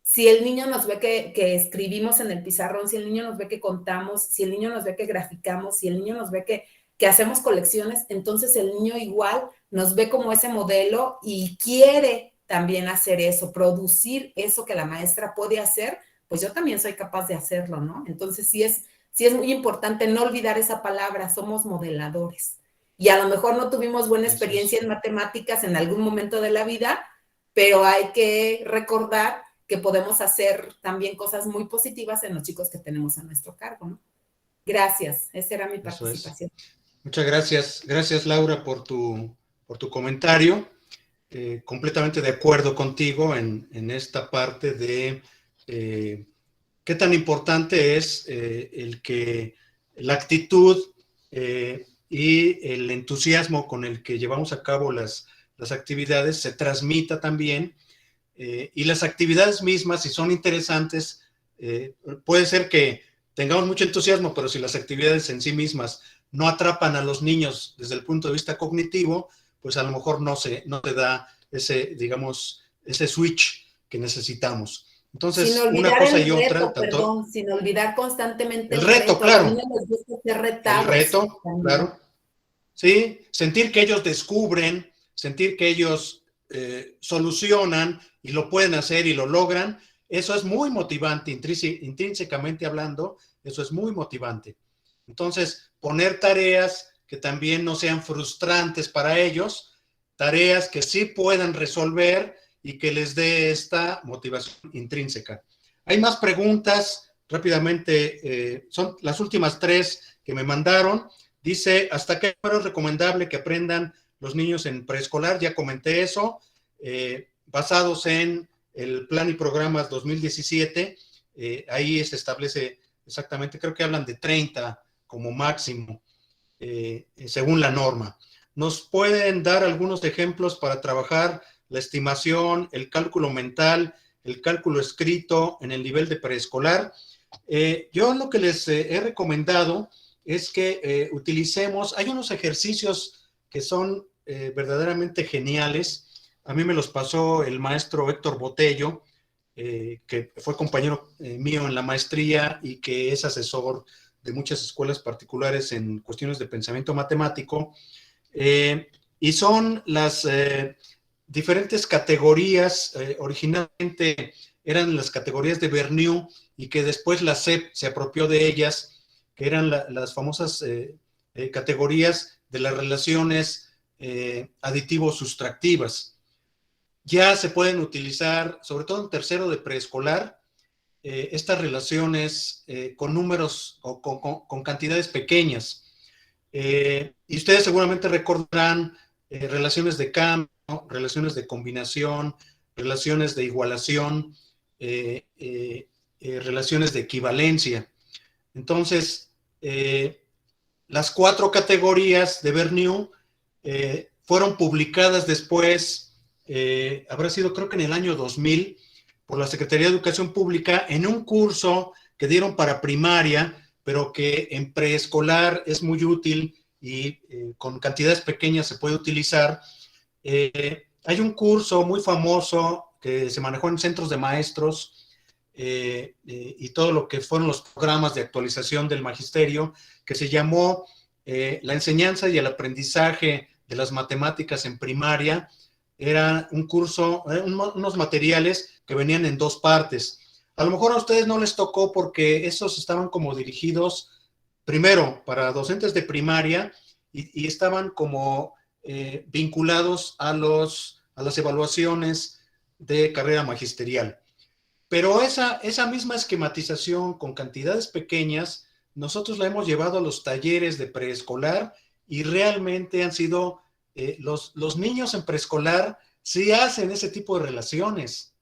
Si el niño nos ve que escribimos en el pizarrón, si el niño nos ve que contamos, si el niño nos ve que graficamos, si el niño nos ve que que hacemos colecciones, entonces el niño igual nos ve como ese modelo y quiere también hacer eso, producir eso que la maestra puede hacer, pues yo también soy capaz de hacerlo, ¿no? Entonces sí es muy importante no olvidar esa palabra, somos modeladores. Y a lo mejor no tuvimos buena experiencia en matemáticas en algún momento de la vida, pero hay que recordar que podemos hacer también cosas muy positivas en los chicos que tenemos a nuestro cargo, ¿no? Gracias, esa era mi participación. Muchas gracias. Gracias, Laura, por tu comentario. Completamente de acuerdo contigo en esta parte de qué tan importante es el que la actitud y el entusiasmo con el que llevamos a cabo las actividades se transmita también, y las actividades mismas, si son interesantes, puede ser que tengamos mucho entusiasmo, pero si las actividades en sí mismas no atrapan a los niños desde el punto de vista cognitivo, pues a lo mejor no se da ese, digamos, ese switch que necesitamos. Entonces, una cosa y otra. Sin olvidar constantemente el reto, claro. El reto, claro. Sí, sentir que ellos descubren, sentir que ellos solucionan y lo pueden hacer y lo logran, eso es muy motivante, intrínsecamente hablando, eso es muy motivante. Entonces, poner tareas que también no sean frustrantes para ellos, tareas que sí puedan resolver y que les dé esta motivación intrínseca. Hay más preguntas, rápidamente, son las últimas 3 que me mandaron. Dice, ¿hasta qué hora es recomendable que aprendan los niños en preescolar? Ya comenté eso, basados en el plan y programas 2017, ahí se establece exactamente, creo que hablan de 30 como máximo, según la norma. ¿Nos pueden dar algunos ejemplos para trabajar la estimación, el cálculo mental, el cálculo escrito en el nivel de preescolar? Yo lo que les he recomendado es que utilicemos, hay unos ejercicios que son verdaderamente geniales. A mí me los pasó el maestro Héctor Botello, que fue compañero mío en la maestría y que es asesor de muchas escuelas particulares en cuestiones de pensamiento matemático, y son las diferentes categorías. Originalmente eran las categorías de Bernoulli y que después la SEP se apropió de ellas, que eran las famosas categorías de las relaciones aditivo-sustractivas. Ya se pueden utilizar, sobre todo en tercero de preescolar, estas relaciones con números o con cantidades pequeñas. Y ustedes seguramente recordarán relaciones de cambio, relaciones de combinación, relaciones de igualación, relaciones de equivalencia. Entonces, las 4 categorías de Bernoulli fueron publicadas después, habrá sido creo que en el año 2000, por la Secretaría de Educación Pública, en un curso que dieron para primaria, pero que en preescolar es muy útil y con cantidades pequeñas se puede utilizar. Hay un curso muy famoso que se manejó en centros de maestros y todo lo que fueron los programas de actualización del magisterio, que se llamó La enseñanza y el aprendizaje de las matemáticas en primaria. Era un curso, unos materiales que venían en 2 partes. A lo mejor a ustedes no les tocó porque esos estaban como dirigidos primero para docentes de primaria y estaban como vinculados a las evaluaciones de carrera magisterial. Pero esa misma esquematización con cantidades pequeñas, nosotros la hemos llevado a los talleres de preescolar y realmente han sido, los niños en preescolar sí hacen ese tipo de relaciones.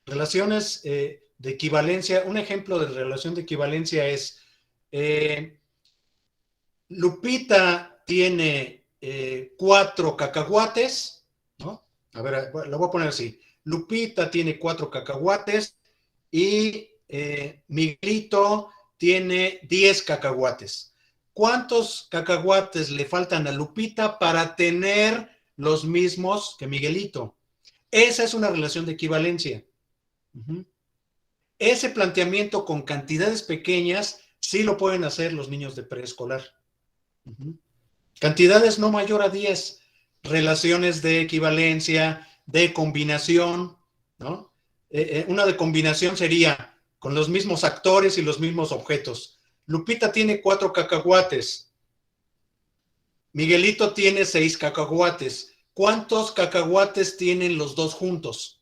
Relaciones de equivalencia. Un ejemplo de relación de equivalencia es, Lupita tiene 4 cacahuates, ¿no? A ver, lo voy a poner así. Lupita tiene 4 cacahuates y Miguelito tiene 10 cacahuates. ¿Cuántos cacahuates le faltan a Lupita para tener los mismos que Miguelito? Esa es una relación de equivalencia. Ese planteamiento con cantidades pequeñas sí lo pueden hacer los niños de preescolar. Cantidades no mayor a 10, relaciones de equivalencia, de combinación, ¿no? Una de combinación sería con los mismos actores y los mismos objetos. Lupita tiene 4 cacahuates. Miguelito tiene 6 cacahuates. ¿Cuántos cacahuates tienen los dos juntos?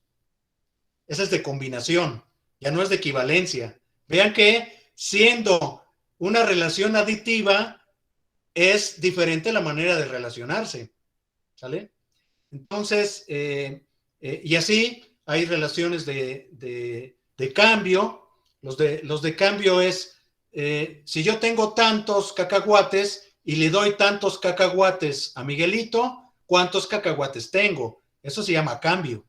Esa es de combinación, ya no es de equivalencia. Vean que siendo una relación aditiva, es diferente la manera de relacionarse, ¿sale? Entonces, y así hay relaciones de cambio. Los de cambio es, si yo tengo tantos cacahuates y le doy tantos cacahuates a Miguelito, ¿cuántos cacahuates tengo? Eso se llama cambio.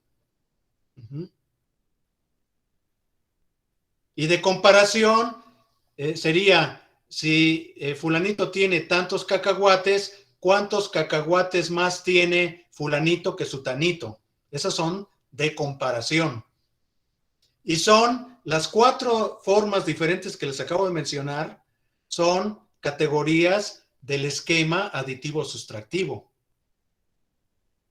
Y de comparación sería, si fulanito tiene tantos cacahuates, ¿cuántos cacahuates más tiene fulanito que sutanito? Esas son de comparación. Y son las 4 formas diferentes que les acabo de mencionar, son categorías del esquema aditivo-sustractivo.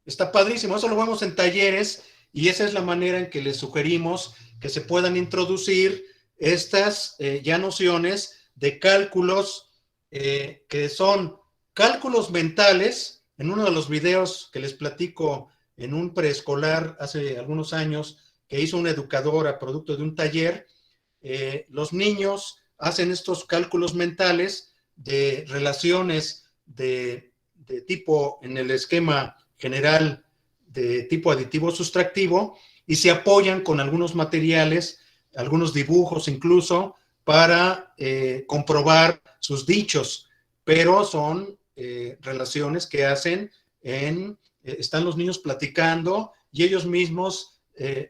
Está padrísimo, eso lo vemos en talleres y esa es la manera en que les sugerimos que se puedan introducir estas ya nociones de cálculos que son cálculos mentales. En uno de los videos que les platico en un preescolar hace algunos años que hizo una educadora producto de un taller, los niños hacen estos cálculos mentales de relaciones de tipo en el esquema general de tipo aditivo-sustractivo y se apoyan con algunos materiales, algunos dibujos incluso, para comprobar sus dichos, pero son relaciones que hacen están los niños platicando y ellos mismos,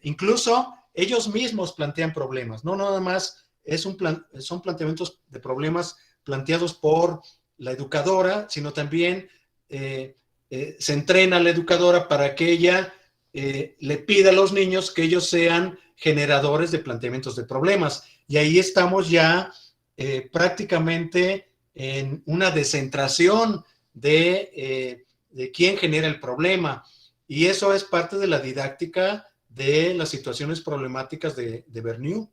incluso ellos mismos plantean problemas, no nada más son planteamientos de problemas planteados por la educadora, sino también se entrena a la educadora para que ella le pida a los niños que ellos sean generadores de planteamientos de problemas. Y ahí estamos ya prácticamente en una descentración de quién genera el problema. Y eso es parte de la didáctica de las situaciones problemáticas de Bernoulli,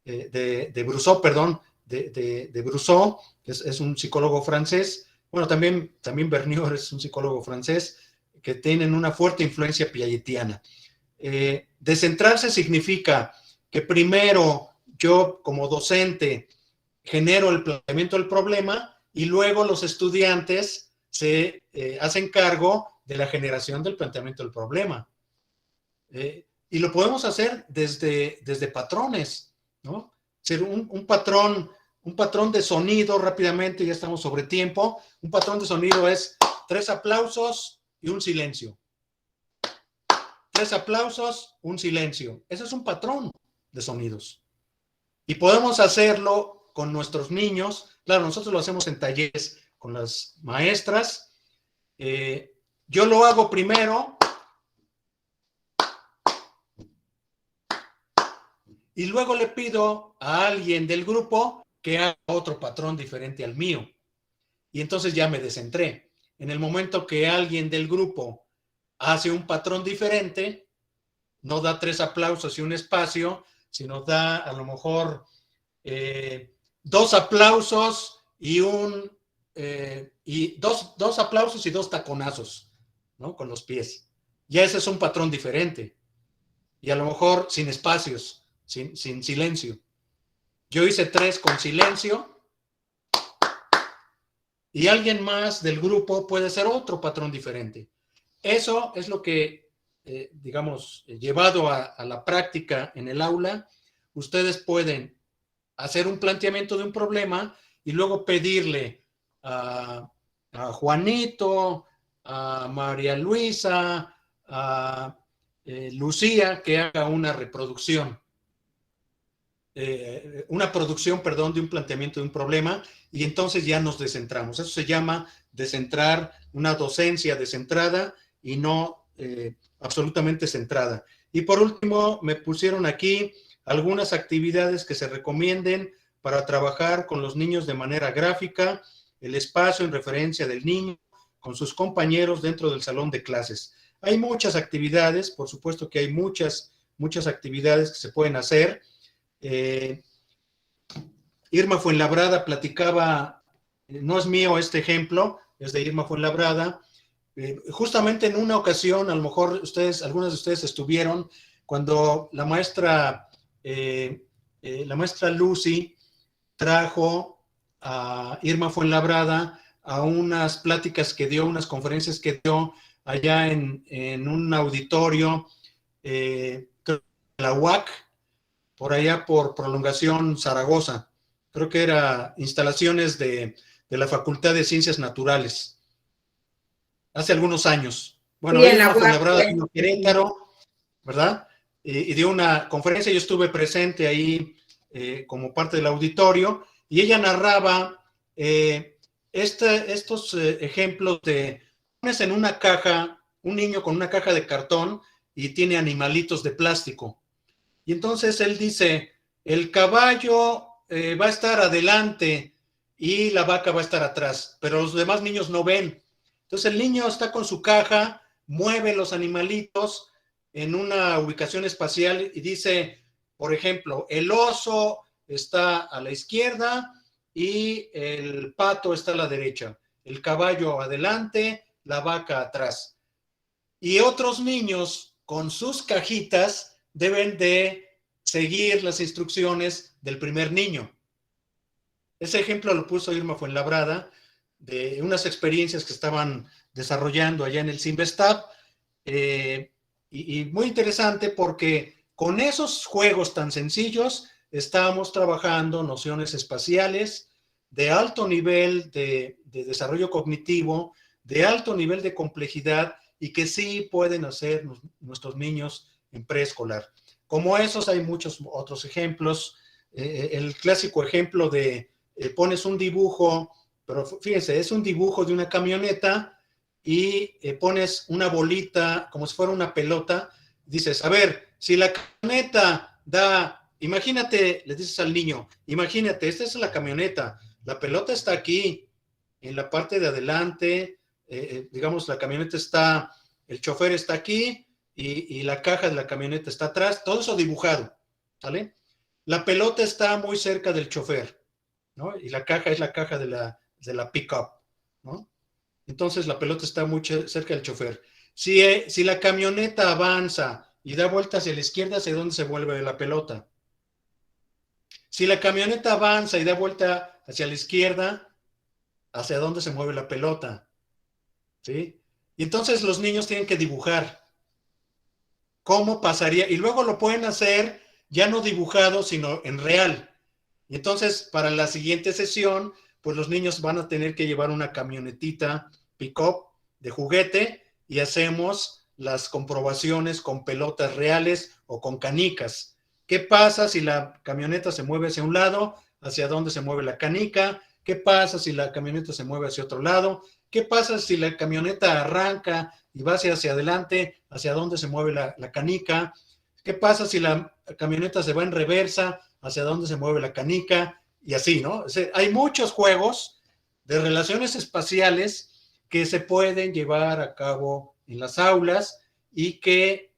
de Brousseau, perdón, de Brousseau, que es un psicólogo francés. Bueno, también Bernoulli es un psicólogo francés que tienen una fuerte influencia piagetiana. Descentrarse significa que primero yo como docente genero el planteamiento del problema y luego los estudiantes se hacen cargo de la generación del planteamiento del problema. Y lo podemos hacer desde patrones, ¿no? Ser un patrón de sonido rápidamente, ya estamos sobre tiempo. Un patrón de sonido es 3 aplausos y un silencio. 3 aplausos, un silencio. Ese es un patrón de sonidos. Y podemos hacerlo con nuestros niños. Claro, nosotros lo hacemos en talleres con las maestras. Yo lo hago primero y luego le pido a alguien del grupo que haga otro patrón diferente al mío. Y entonces ya me descentré. En el momento que alguien del grupo hace un patrón diferente, no da 3 aplausos y un espacio, sino da a lo mejor 2 aplausos y dos aplausos y 2 taconazos, ¿no? Con los pies. Ya ese es un patrón diferente. Y a lo mejor sin espacios, sin silencio. Yo hice 3 con silencio y alguien más del grupo puede hacer otro patrón diferente. Eso es lo que, digamos, llevado a la práctica en el aula, ustedes pueden hacer un planteamiento de un problema y luego pedirle a Juanito, a María Luisa, a Lucía que haga una reproducción. Una producción, perdón, de un planteamiento de un problema y entonces ya nos descentramos. Eso se llama descentrar, una docencia descentrada y no absolutamente centrada. Y por último, me pusieron aquí algunas actividades que se recomienden para trabajar con los niños de manera gráfica. el espacio en referencia del niño con sus compañeros dentro del salón de clases. Hay muchas actividades, por supuesto que hay muchas actividades que se pueden hacer. Irma Fuenlabrada platicaba, no es mío este ejemplo, es de Irma Fuenlabrada. Justamente en una ocasión, a lo mejor algunos de ustedes estuvieron, cuando la maestra Lucy trajo a Irma Fuenlabrada a unas pláticas que dio, unas conferencias que dio allá en un auditorio, la UAC, por allá por Prolongación Zaragoza. Creo que era instalaciones de la Facultad de Ciencias Naturales. Hace algunos años. Bueno, Irma Fuenlabrada vino a Querétaro, ¿verdad? Y dio una conferencia, yo estuve presente ahí como parte del auditorio, y ella narraba estos ejemplos de, pones en una caja, un niño con una caja de cartón y tiene animalitos de plástico. Y entonces él dice, el caballo va a estar adelante y la vaca va a estar atrás, pero los demás niños no ven. Entonces el niño está con su caja, mueve los animalitos en una ubicación espacial y dice, por ejemplo, el oso está a la izquierda y el pato está a la derecha, el caballo adelante, la vaca atrás. Y otros niños con sus cajitas deben de seguir las instrucciones del primer niño. Ese ejemplo lo puso Irma Fuenlabrada de unas experiencias que estaban desarrollando allá en el CIMBESTAB, y muy interesante porque con esos juegos tan sencillos estábamos trabajando nociones espaciales de alto nivel de desarrollo cognitivo, de alto nivel de complejidad y que sí pueden hacer nuestros niños en preescolar. Como esos hay muchos otros ejemplos. El clásico ejemplo de pones un dibujo, pero fíjense, es un dibujo de una camioneta y pones una bolita como si fuera una pelota. Dices, a ver, si la camioneta da, imagínate, le dices al niño, imagínate, esta es la camioneta, la pelota está aquí, en la parte de adelante, digamos, la camioneta está, el chofer está aquí y la caja de la camioneta está atrás, todo eso dibujado, ¿sale? La pelota está muy cerca del chofer, ¿no? Y la caja es la caja de la pick-up, ¿no? Entonces la pelota está muy cerca del chofer. Si la camioneta avanza y da vuelta hacia la izquierda, ¿hacia dónde se vuelve la pelota? Si la camioneta avanza y da vuelta hacia la izquierda, ¿hacia dónde se mueve la pelota? ¿Sí? Y entonces los niños tienen que dibujar cómo pasaría, y luego lo pueden hacer ya no dibujado, sino en real. Y entonces, para la siguiente sesión, pues los niños van a tener que llevar una camionetita pick-up de juguete y hacemos las comprobaciones con pelotas reales o con canicas. ¿Qué pasa si la camioneta se mueve hacia un lado? ¿Hacia dónde se mueve la canica? ¿Qué pasa si la camioneta se mueve hacia otro lado? ¿Qué pasa si la camioneta arranca y va hacia adelante? ¿Hacia dónde se mueve la canica? ¿Qué pasa si la camioneta se va en reversa? ¿Hacia dónde se mueve la canica? Y así, ¿no? O sea, hay muchos juegos de relaciones espaciales que se pueden llevar a cabo en las aulas y que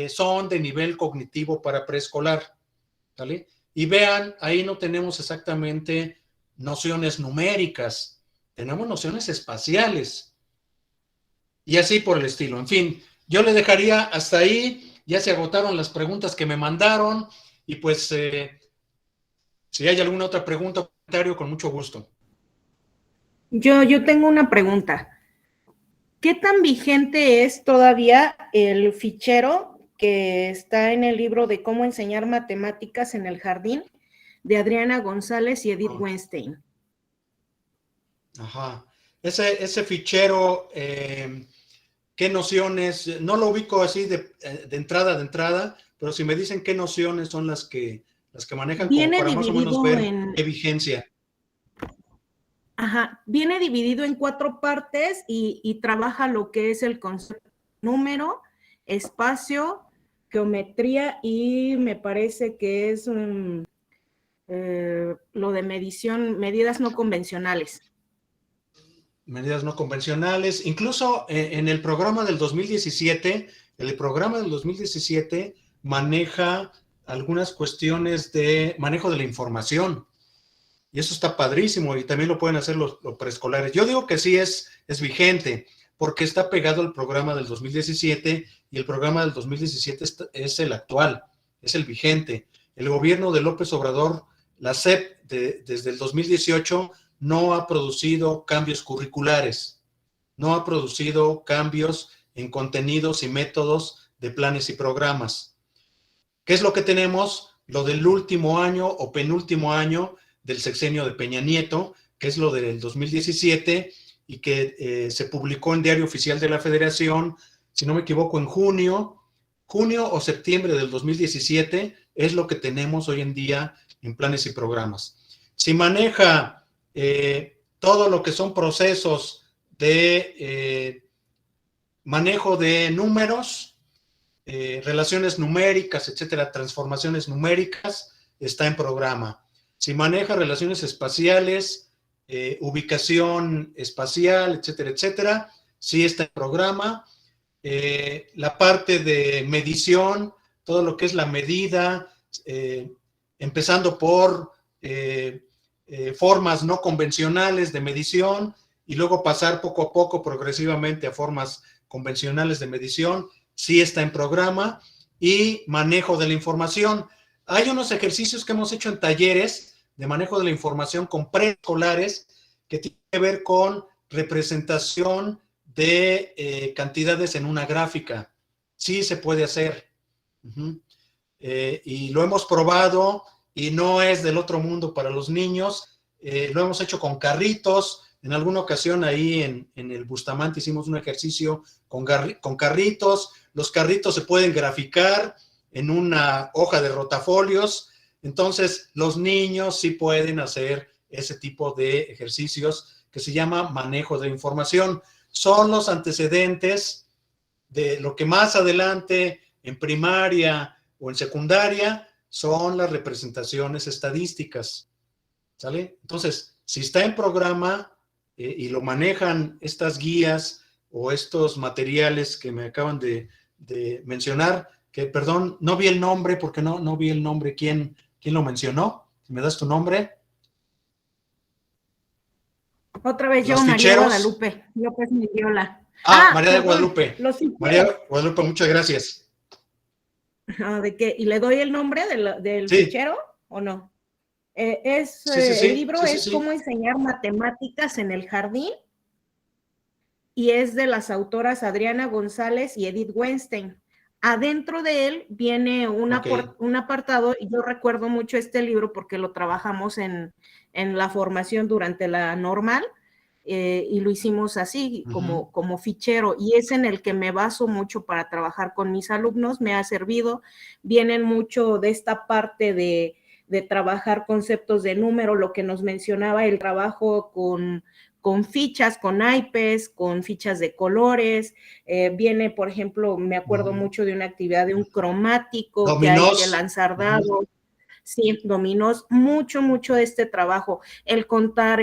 son de nivel cognitivo para preescolar, ¿vale? Y vean, ahí no tenemos exactamente nociones numéricas, tenemos nociones espaciales y así por el estilo. En fin, yo le dejaría hasta ahí, ya se agotaron las preguntas que me mandaron y pues si hay alguna otra pregunta o comentario, con mucho gusto. Yo tengo una pregunta. ¿Qué tan vigente es todavía el fichero que está en el libro de cómo enseñar matemáticas en el jardín de Adriana González y Edith Weinstein? Ajá. Ese fichero, ¿qué nociones? No lo ubico así de entrada, pero si me dicen qué nociones son las que manejan como para más o menos ver qué vigencia. Ajá, viene dividido en 4 partes y trabaja lo que es el concepto número, espacio, geometría y me parece que es lo de medidas no convencionales. medidas no convencionales. Incluso en el programa del 2017, maneja algunas cuestiones de manejo de la información. Y eso está padrísimo, y también lo pueden hacer los preescolares. Yo digo que sí es vigente, porque está pegado al programa del 2017, y el programa del 2017 es el actual, es el vigente. El gobierno de López Obrador, la SEP, desde el 2018, no ha producido cambios curriculares, no ha producido cambios en contenidos y métodos de planes y programas. ¿Qué es lo que tenemos? Lo del último año o penúltimo año del sexenio de Peña Nieto, que es lo del 2017, y que se publicó en Diario Oficial de la Federación, si no me equivoco, en junio o septiembre del 2017, es lo que tenemos hoy en día en planes y programas. Si maneja todo lo que son procesos de manejo de números, relaciones numéricas, etcétera, transformaciones numéricas, está en programa. Si maneja relaciones espaciales, ubicación espacial, etcétera, etcétera, sí está en programa. La parte de medición, todo lo que es la medida, empezando por formas no convencionales de medición y luego pasar poco a poco progresivamente a formas convencionales de medición, sí está en programa. Y manejo de la información. Hay unos ejercicios que hemos hecho en talleres de manejo de la información con preescolares que tienen que ver con representación de cantidades en una gráfica. Sí se puede hacer. Y lo hemos probado y no es del otro mundo para los niños. Lo hemos hecho con carritos. En alguna ocasión ahí en el Bustamante hicimos un ejercicio con carritos. Los carritos se pueden graficar en una hoja de rotafolios. Entonces, los niños sí pueden hacer ese tipo de ejercicios que se llama manejo de información. Son los antecedentes de lo que más adelante en primaria o en secundaria son las representaciones estadísticas. ¿Sale? Entonces, si está en programa y lo manejan estas guías o estos materiales que me acaban de mencionar, que perdón, no vi el nombre porque no vi el nombre. ¿Quién lo mencionó? ¿Me das tu nombre? Otra vez yo, María Guadalupe López Mendiola. María de Guadalupe. María Guadalupe, muchas gracias. ¿De qué? ¿Y le doy el nombre del fichero o no? El libro es Cómo enseñar matemáticas en el jardín, y es de las autoras Adriana González y Edith Weinstein. Adentro de él viene un apartado, y yo recuerdo mucho este libro porque lo trabajamos en la formación durante la normal, y lo hicimos así, como fichero, y es en el que me baso mucho para trabajar con mis alumnos. Me ha servido. Vienen mucho de esta parte de trabajar conceptos de número, lo que nos mencionaba, el trabajo con fichas, con naipes, con fichas de colores. Viene, por ejemplo, me acuerdo mucho de una actividad de un cromático, dominós, que hay que lanzar dados. Sí, dominós, mucho de este trabajo. El contar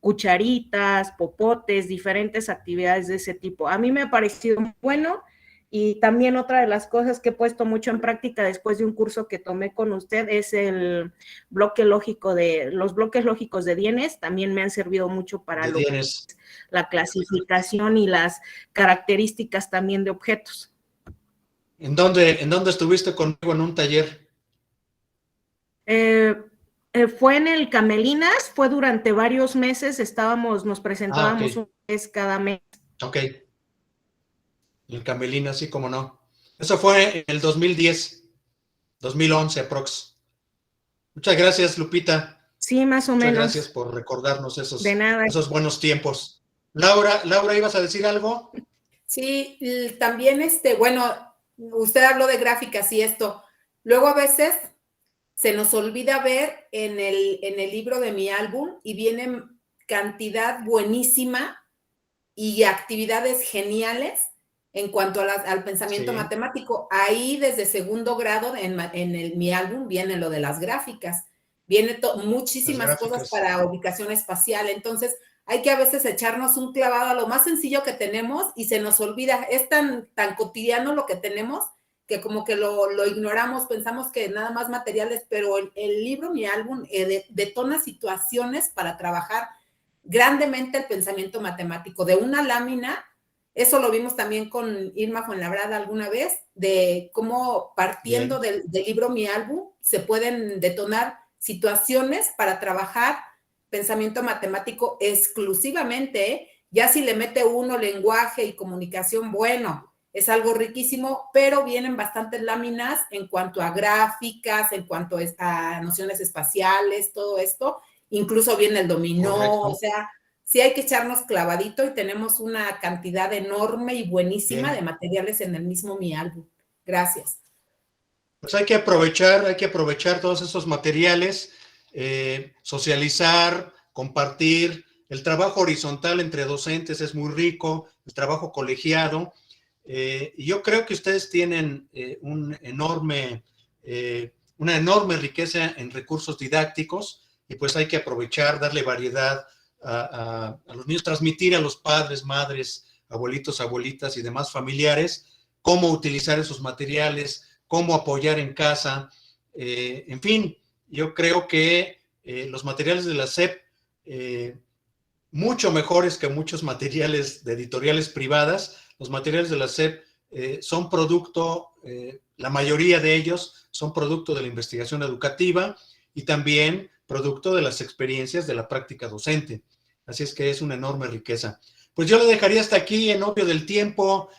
cucharitas, popotes, diferentes actividades de ese tipo. A mí me ha parecido muy bueno. Y también otra de las cosas que he puesto mucho en práctica después de un curso que tomé con usted es los bloques lógicos de Dienes. También me han servido mucho para la clasificación y las características también de objetos. ¿En dónde estuviste conmigo en un taller? Fue en el Camelinas, fue durante varios meses, nos presentábamos una vez cada mes. Ok. El Camelina, sí, como no. Eso fue en el 2010, 2011 aprox. Muchas gracias, Lupita. Sí, más o menos. Muchas gracias por recordarnos esos buenos tiempos. Laura, ¿ibas a decir algo? Sí, también, bueno, usted habló de gráficas y esto. Luego a veces se nos olvida ver en el libro de mi álbum y viene cantidad buenísima y actividades geniales en cuanto al pensamiento matemático. Ahí desde segundo grado en mi álbum viene lo de las gráficas. Viene muchísimas cosas para ubicación espacial. Entonces, hay que a veces echarnos un clavado a lo más sencillo que tenemos y se nos olvida. Es tan cotidiano lo que tenemos que como que lo ignoramos, pensamos que nada más materiales, pero el libro, mi álbum, detona situaciones para trabajar grandemente el pensamiento matemático. De una lámina, eso lo vimos también con Irma Fuenlabrada alguna vez, de cómo partiendo del libro Mi Álbum se pueden detonar situaciones para trabajar pensamiento matemático exclusivamente, ¿eh? Ya si le mete uno lenguaje y comunicación, bueno, es algo riquísimo, pero vienen bastantes láminas en cuanto a gráficas, en cuanto a nociones espaciales, todo esto, incluso viene el dominó. Correcto. O sea, sí hay que echarnos clavadito y tenemos una cantidad enorme y buenísima de materiales en el mismo Mi Álbum. Gracias. Pues hay que aprovechar todos esos materiales, socializar, compartir. El trabajo horizontal entre docentes es muy rico, el trabajo colegiado. Y yo creo que ustedes tienen una enorme riqueza en recursos didácticos y pues hay que aprovechar, darle variedad a los niños, transmitir a los padres, madres, abuelitos, abuelitas y demás familiares cómo utilizar esos materiales, cómo apoyar en casa. En fin, yo creo que los materiales de la SEP, mucho mejores que muchos materiales de editoriales privadas, los materiales de la SEP son producto, la mayoría de ellos son producto de la investigación educativa y también producto de las experiencias de la práctica docente. Así es que es una enorme riqueza. Pues yo le dejaría hasta aquí en obvio del tiempo.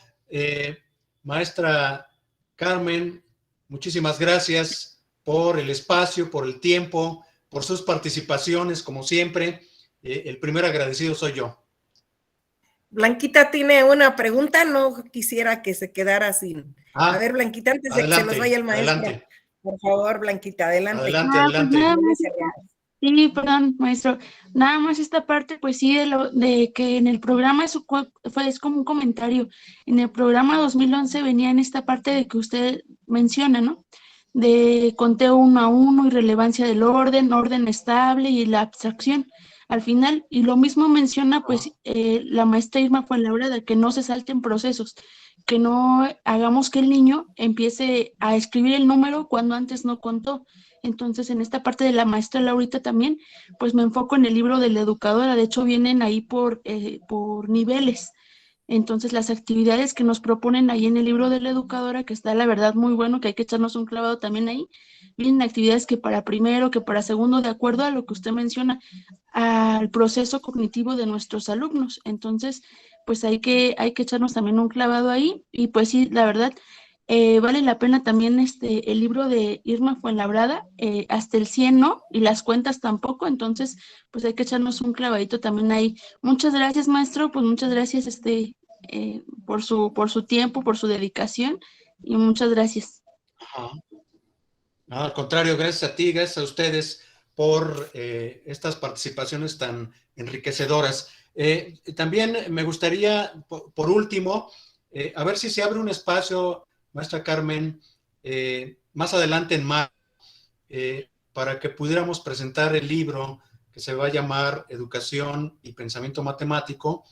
Maestra Carmen, muchísimas gracias por el espacio, por el tiempo, por sus participaciones, como siempre. El primer agradecido soy yo. Blanquita tiene una pregunta, no quisiera que se quedara sin. A ver, Blanquita, antes de que se nos vaya el maestro. Adelante. Por favor, Blanquita, adelante. Adelante. Sí, perdón, maestro. Nada más esta parte, pues sí, de que en el programa es como un comentario. En el programa 2011 venía en esta parte de que usted menciona, ¿no? De conteo 1 a 1, irrelevancia del orden estable y la abstracción al final, y lo mismo menciona pues la maestra Irma Fuenlabrada, que no se salten procesos, que no hagamos que el niño empiece a escribir el número cuando antes no contó. Entonces, en esta parte de la maestra Laurita también, pues me enfoco en el libro de la educadora, de hecho vienen ahí por niveles. Entonces, las actividades que nos proponen ahí en el libro de la educadora, que está la verdad muy bueno, que hay que echarnos un clavado también ahí, vienen actividades que para primero, que para segundo, de acuerdo a lo que usted menciona, al proceso cognitivo de nuestros alumnos. Entonces, pues hay que echarnos también un clavado ahí, y pues sí, la verdad, vale la pena también el libro de Irma Fuenlabrada, hasta el 100 no, y las cuentas tampoco, entonces pues hay que echarnos un clavadito también ahí. Muchas gracias, maestro, pues muchas gracias por su tiempo, por su dedicación, y muchas gracias. No, al contrario, gracias a ti, gracias a ustedes por estas participaciones tan enriquecedoras. También me gustaría, por último, a ver si se abre un espacio, maestra Carmen, más adelante en marzo, para que pudiéramos presentar el libro que se va a llamar Educación y Pensamiento Matemático,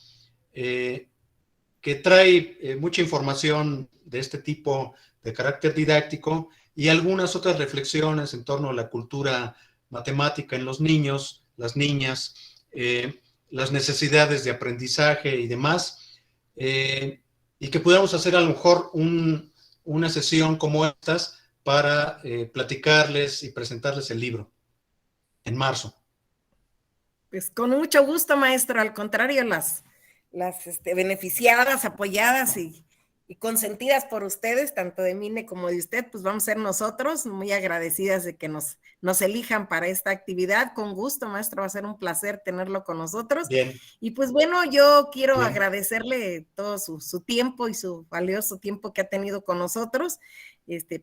que trae mucha información de este tipo de carácter didáctico y algunas otras reflexiones en torno a la cultura matemática en los niños, las niñas, las necesidades de aprendizaje y demás, y que podamos hacer a lo mejor una sesión como estas para platicarles y presentarles el libro en marzo. Pues con mucho gusto, maestro, al contrario, las beneficiadas, apoyadas y consentidas por ustedes, tanto de Mine como de usted, pues vamos a ser nosotros muy agradecidas de que nos elijan para esta actividad. Con gusto, maestro, va a ser un placer tenerlo con nosotros. Bien. Y pues bueno, yo quiero agradecerle todo su tiempo y su valioso tiempo que ha tenido con nosotros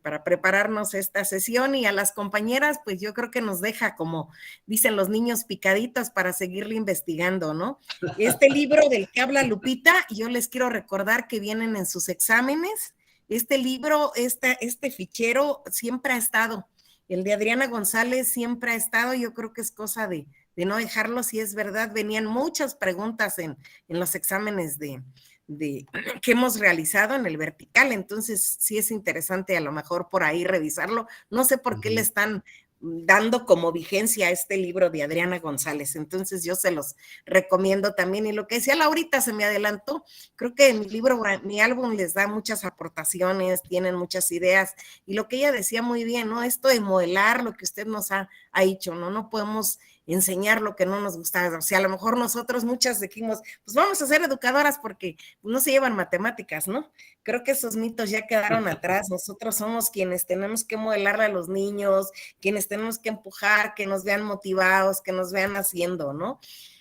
para prepararnos esta sesión, y a las compañeras, pues yo creo que nos deja, como dicen los niños, picaditos para seguirle investigando, ¿no? Este libro del que habla Lupita, yo les quiero recordar que vienen en sus exámenes. Este libro, este fichero siempre ha estado. El de Adriana González siempre ha estado. Yo creo que es cosa de no dejarlos, y es verdad, venían muchas preguntas en los exámenes que hemos realizado en el vertical, entonces sí es interesante a lo mejor por ahí revisarlo. No sé por qué le están dando como vigencia a este libro de Adriana González, entonces yo se los recomiendo también. Y lo que decía Laurita, se me adelantó, creo que mi libro, mi álbum les da muchas aportaciones, tienen muchas ideas, y lo que ella decía muy bien, ¿no? Esto de modelar lo que usted nos ha dicho, ¿no? No podemos enseñar lo que no nos gusta. O sea, a lo mejor nosotros muchas dijimos, pues vamos a ser educadoras porque no se llevan matemáticas, ¿no? Creo que esos mitos ya quedaron atrás. Nosotros somos quienes tenemos que modelarle a los niños, quienes tenemos que empujar, que nos vean motivados, que nos vean haciendo, ¿no?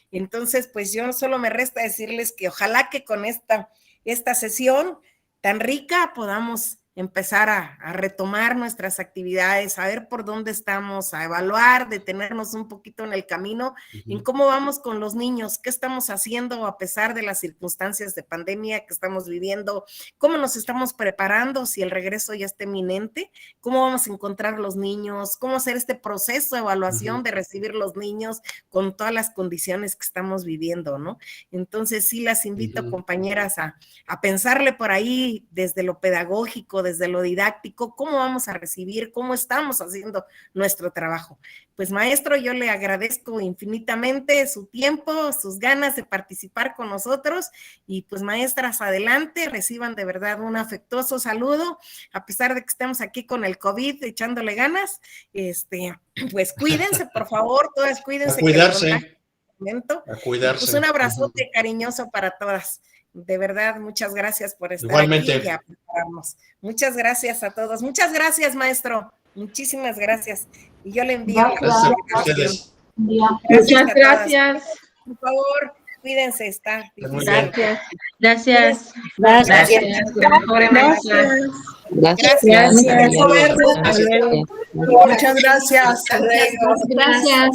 Entonces, pues yo solo me resta decirles que ojalá que con esta sesión tan rica podamos empezar a retomar nuestras actividades, a ver por dónde estamos, a evaluar, detenernos un poquito en el camino, en cómo vamos con los niños, qué estamos haciendo a pesar de las circunstancias de pandemia que estamos viviendo, cómo nos estamos preparando si el regreso ya está inminente, cómo vamos a encontrar los niños, cómo hacer este proceso de evaluación de recibir los niños con todas las condiciones que estamos viviendo, ¿no? Entonces sí las invito, compañeras, a pensarle por ahí desde lo pedagógico, desde lo didáctico, cómo vamos a recibir, cómo estamos haciendo nuestro trabajo. Pues maestro, yo le agradezco infinitamente su tiempo, sus ganas de participar con nosotros, y pues maestras, adelante, reciban de verdad un afectuoso saludo, a pesar de que estemos aquí con el COVID echándole ganas, pues cuídense, por favor, todas cuídense. A cuidarse. A cuidarse. Pues un abrazote cariñoso para todas. De verdad, muchas gracias por estar igualmente aquí y a prepararnos. Muchas gracias a todos. Muchas gracias, maestro. Muchísimas gracias. Y yo le envío. Gracias a ustedes. Muchas gracias. Por favor, cuídense. Está difícil. Gracias. Gracias. Gracias. Muchas gracias. Gracias.